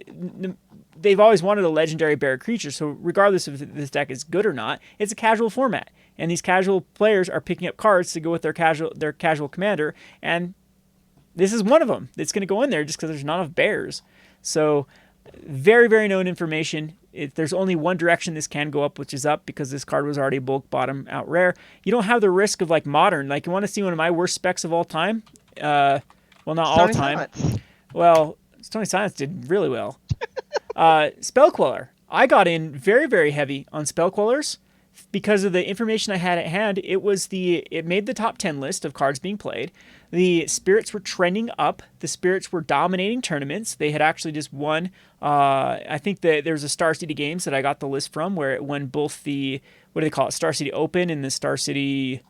they've always wanted a legendary bear creature, so regardless if this deck is good or not, it's a casual format. And these casual players are picking up cards to go with their casual commander, and this is one of them that's going to go in there just because there's not enough bears. So very, very known information. There's only one direction this can go up, which is up, because this card was already bulk bottom out rare. You don't have the risk of Modern. You want to see one of my worst specs of all time? Well, not all time. Well, Stony Silence did really well. Spellqueller. I got in very, very heavy on Spellquellers because of the information I had at hand. It made the top 10 list of cards being played. The spirits were trending up. The spirits were dominating tournaments. They had actually just won. I think that there's a Star City Games that I got the list from where it won both the, what do they call it, Star City Open and the Star City,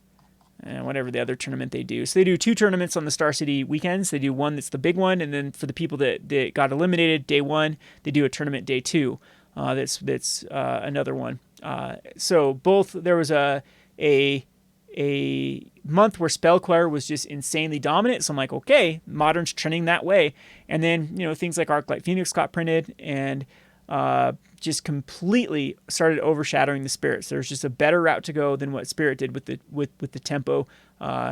whatever the other tournament they do. So they do 2 tournaments on the Star City weekends. They do one that's the big one, and then for the people that got eliminated day 1, they do a tournament day 2. That's another one. So both, there was a month where Spellqueller was just insanely dominant. So I'm like, okay, Modern's trending that way. And then, things like Arclight Phoenix got printed and just completely started overshadowing the spirits. There's just a better route to go than what Spirit did with the tempo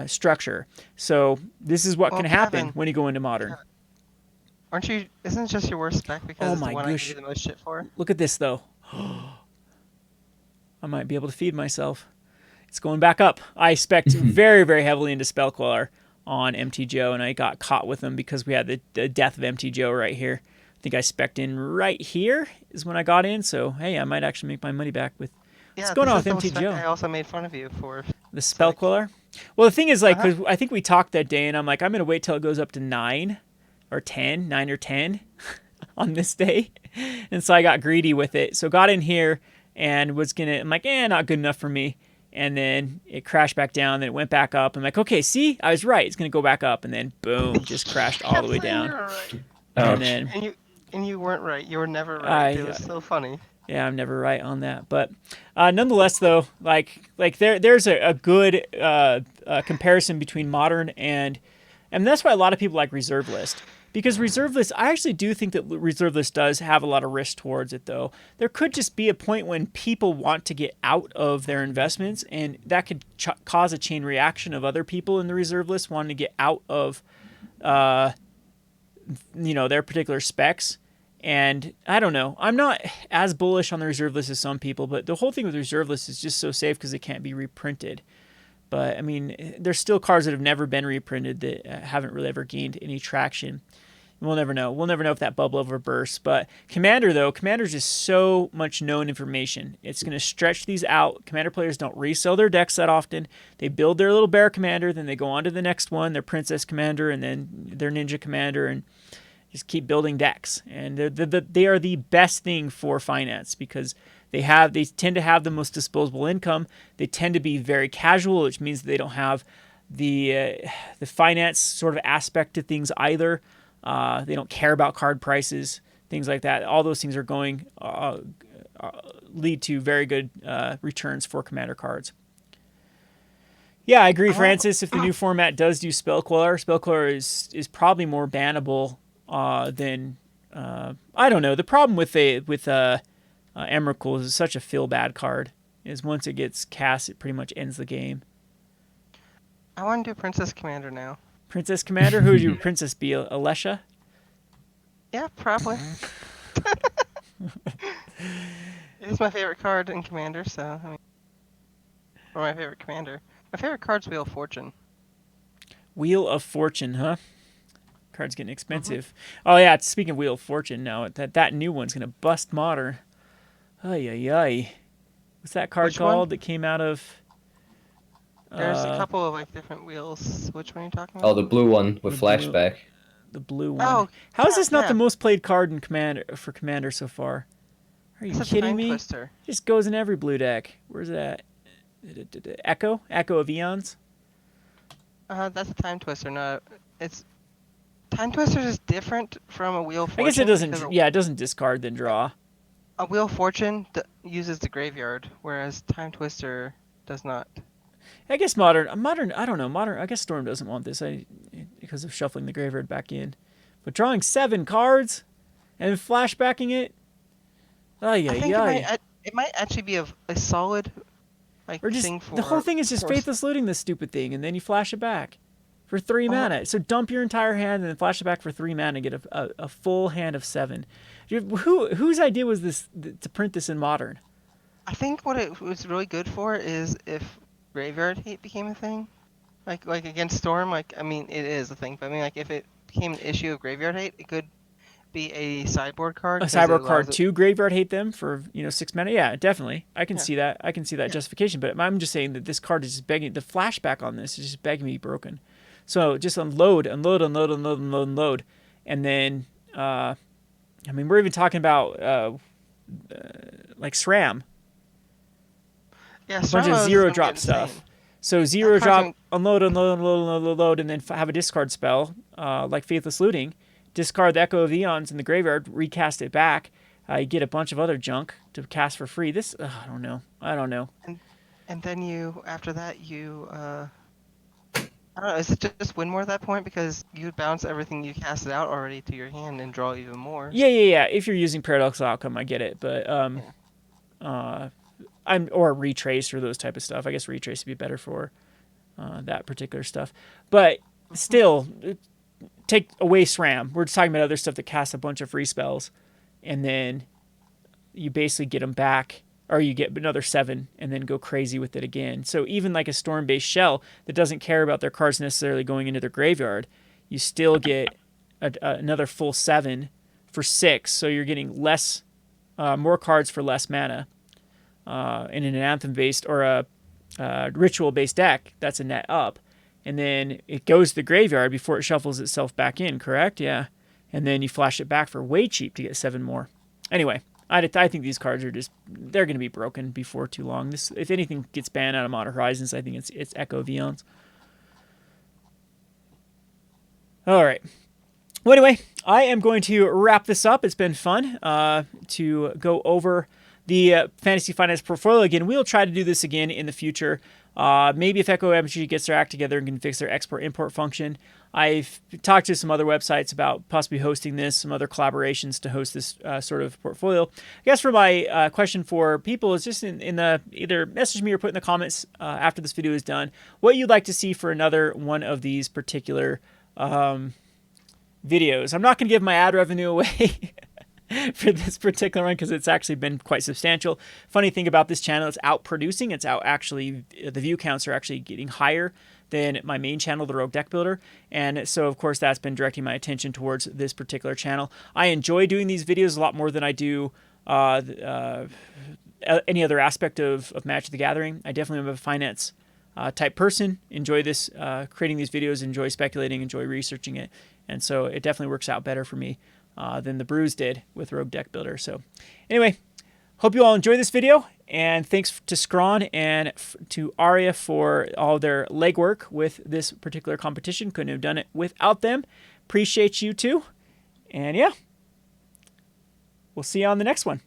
structure. So this is what can happen Kevin, when you go into Modern. Isn't it just your worst spec because it's the one I give you the most shit for? Look at this though. I might be able to feed myself. It's going back up. I spec'd very, very heavily into Spellqueller on MTGO, and I got caught with them because we had the death of MTGO right here. I think I spec'd in right here is when I got in, so hey, I might actually make my money back with what's going on with MTGO. I also made fun of you for the Spellqueller. Well, the thing is, cause I think we talked that day, and I'm like, I'm going to wait till it goes up to 9 or 10 on this day. And so I got greedy with it. So got in here and I'm like, not good enough for me. And then it crashed back down. Then it went back up. I'm like, okay, see, I was right. It's going to go back up. And then boom, just crashed all the way down. Right. And then and you weren't right. You were never right. It was so funny. Yeah, I'm never right on that. But nonetheless, though, there's a good comparison between Modern and that's why a lot of people like Reserve List. Because Reserve List, I actually do think that Reserve List does have a lot of risk towards it, though. There could just be a point when people want to get out of their investments, and that could cause a chain reaction of other people in the Reserve List wanting to get out of, their particular specs. And I don't know. I'm not as bullish on the Reserve List as some people, but the whole thing with Reserve List is just so safe because it can't be reprinted. But, I mean, there's still cards that have never been reprinted that haven't really ever gained any traction. We'll never know. We'll never know if that bubble ever bursts. But Commander's just so much known information. It's going to stretch these out. Commander players don't resell their decks that often. They build their little bear commander, then they go on to the next one, their princess commander, and then their ninja commander, and just keep building decks. And they are the best thing for finance because they tend to have the most disposable income. They tend to be very casual, which means they don't have the finance sort of aspect to things either. They don't care about card prices, things like that. All those things are going lead to very good returns for Commander cards. Yeah, I agree, Francis. If the new format does do Spellqueller is probably more bannable than I don't know. The problem with Emrakul is such a feel bad card. Is once it gets cast, it pretty much ends the game. I want to do Princess Commander now. Princess Commander? Who would you Princess be? Alesha? Yeah, probably. It's my favorite card in Commander, so or my favorite commander. My favorite card's Wheel of Fortune. Wheel of Fortune, huh? Card's getting expensive. Oh yeah, speaking of Wheel of Fortune now, that new one's gonna bust Modern. Ay. What's that card Which called one? that came out of? There's a couple of different wheels. Which one are you talking Oh, about? the blue one with The blue- flashback. the blue one. Oh, How is this not yeah. the most played card in Commander so far? Are you It's a kidding Time me? Twister. It just goes in every blue deck. Where's that? Echo of Eons. That's a Time Twister. No, it's Time Twister is different from a Wheel of I Fortune. guess it doesn't. because Yeah, it doesn't discard then draw. a Wheel of Fortune uses the graveyard, whereas Time Twister does not. I guess modern. I don't know. Modern. I guess Storm doesn't want this. Because of shuffling the graveyard back in, but drawing 7 cards and flashbacking it. I think Yeah. it might actually be a solid Or just thing for the whole thing is just faithless looting this stupid thing, and then you flash it back for 3 mana. So dump your entire hand and then flash it back for 3 mana and get a full hand of 7. Whose idea was this to print this in Modern? I think what it was really good for is if graveyard hate became a thing, like against Storm. I mean, it is a thing, but I mean, if it became an issue of graveyard hate, it could be a sideboard card. A sideboard card to graveyard hate them for 6 mana. Yeah, definitely. I can see that. I can see that justification. But I'm just saying that this card is just begging. The flashback on this is just begging me to be broken. So just unload, and then I mean we're even talking about like SRAM. Yeah, A bunch of 0 drop stuff. So 0 drop, unload, and then have a discard spell like Faithless Looting. Discard the Echo of Eons in the graveyard, recast it back. You get a bunch of other junk to cast for free. This, I don't know. And then after that, I don't know, is it just win more at that point? Because you would bounce everything you casted out already to your hand and draw even more. Yeah. If you're using Paradoxical Outcome, I get it. But, or Retrace or those type of stuff. I guess Retrace would be better for that particular stuff. But still, take away SRAM. We're just talking about other stuff that casts a bunch of free spells, and then you basically get them back, or you get another 7 and then go crazy with it again. So even like a Storm-based shell that doesn't care about their cards necessarily going into their graveyard, you still get another full 7 for 6. So you're getting more cards for less mana. In an Anthem-based or a Ritual-based deck, that's a net up. And then it goes to the graveyard before it shuffles itself back in, correct? Yeah. And then you flash it back for way cheap to get 7 more. Anyway, I think these cards are they're going to be broken before too long. This, if anything gets banned out of Modern Horizons, I think it's Echo of Eons. All right. Well, anyway, I am going to wrap this up. It's been fun to go over the Fantasy Finance portfolio again. We'll try to do this again in the future. Maybe if Echo MG gets their act together and can fix their export-import function. I've talked to some other websites about possibly hosting this, some other collaborations to host this sort of portfolio. I guess for my question for people is just in the either message me or put in the comments after this video is done what you'd like to see for another one of these particular videos. I'm not going to give my ad revenue away for this particular one because it's actually been quite substantial. Funny thing about this channel, it's out producing. It's out actually, the view counts are actually getting higher than my main channel, the Rogue Deck Builder. And so, of course, that's been directing my attention towards this particular channel. I enjoy doing these videos a lot more than I do any other aspect of Magic the Gathering. I definitely am a finance type person. Enjoy this, creating these videos, enjoy speculating, enjoy researching it. And so it definitely works out better for me than the Brews did with Rogue Deck Builder. So anyway, hope you all enjoy this video, and thanks to Scrawn and to Aria for all their legwork with this particular competition. Couldn't have done it without them. Appreciate you too. And yeah, we'll see you on the next one.